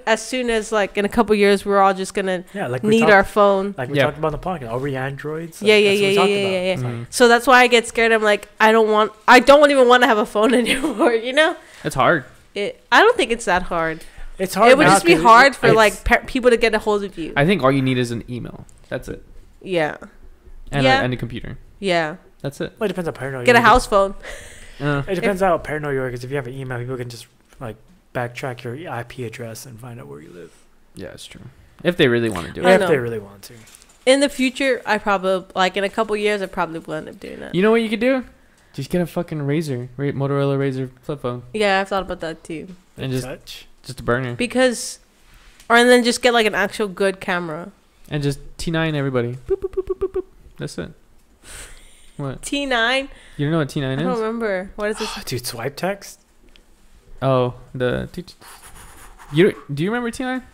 as soon as like in a couple years, we're all just gonna need our phone. Like we talked about in the podcast, are we androids? Like, yeah. Mm-hmm. So that's why I get scared. I'm like, I don't even want to have a phone anymore. You know, it's hard. I don't think it's that hard. It's hard. It would just be hard for like people to get a hold of you. I think all you need is an email. That's it. Yeah. And a computer. Yeah. That's it. Well, it depends on paranoid. Get a house phone. It depends on how paranoid you are, because if you have an email, people can just like backtrack your IP address and find out where you live. Yeah, it's true. If they really want to do it. Yeah, if they really want to. In the future, I probably, like in a couple years, I probably will end up doing that. You know what you could do? Just get a fucking Razr, Motorola Razr flip phone. Yeah, I've thought about that too. And just a burner. And then just get like an actual good camera. And just T9 everybody. Boop, boop, boop, boop, boop, boop. That's it. What? T9? You don't know what T9 is? I don't remember. What is this? Dude, swipe text? Oh, do you remember T9?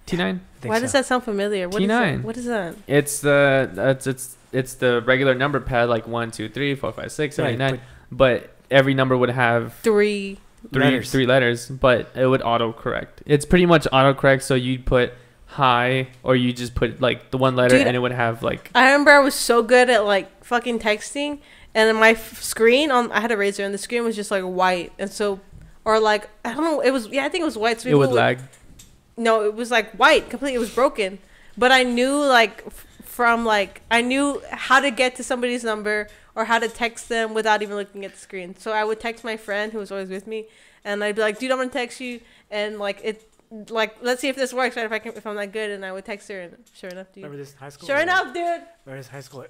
T9? Why does that sound familiar? T9. What is that? It's the regular number pad, like 1, 2, 3, 4, 5, 6, 7, 8, 9. But every number would have three letters, but it would autocorrect. It's pretty much autocorrect, so you'd put hi, or you just put like the one letter, and it would have like. I remember I was so good at like fucking texting, and then my screen I had a Razr, and the screen was just like white, and so, or like I don't know, I think it was white. So it would lag. No, it was like white completely. It was broken, but I knew like from like I knew how to get to somebody's number or how to text them without even looking at the screen. So I would text my friend who was always with me, and I'd be like, "Dude, I'm gonna text you," and let's see if this works, right? If I'm not good, and I would text her, and sure enough, dude. Remember this in high school? Sure enough, dude. Remember this high school?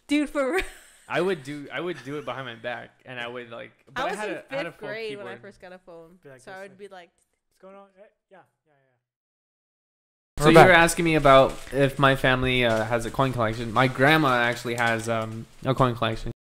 Dude, for real. I would do it behind my back, and I would like. But I was had in I had a fifth full grade keyboard. when I first got a phone, Be like so this, I would like- be like, What's going on? Yeah. So We're you back. were asking me about if my family has a coin collection. My grandma actually has a coin collection.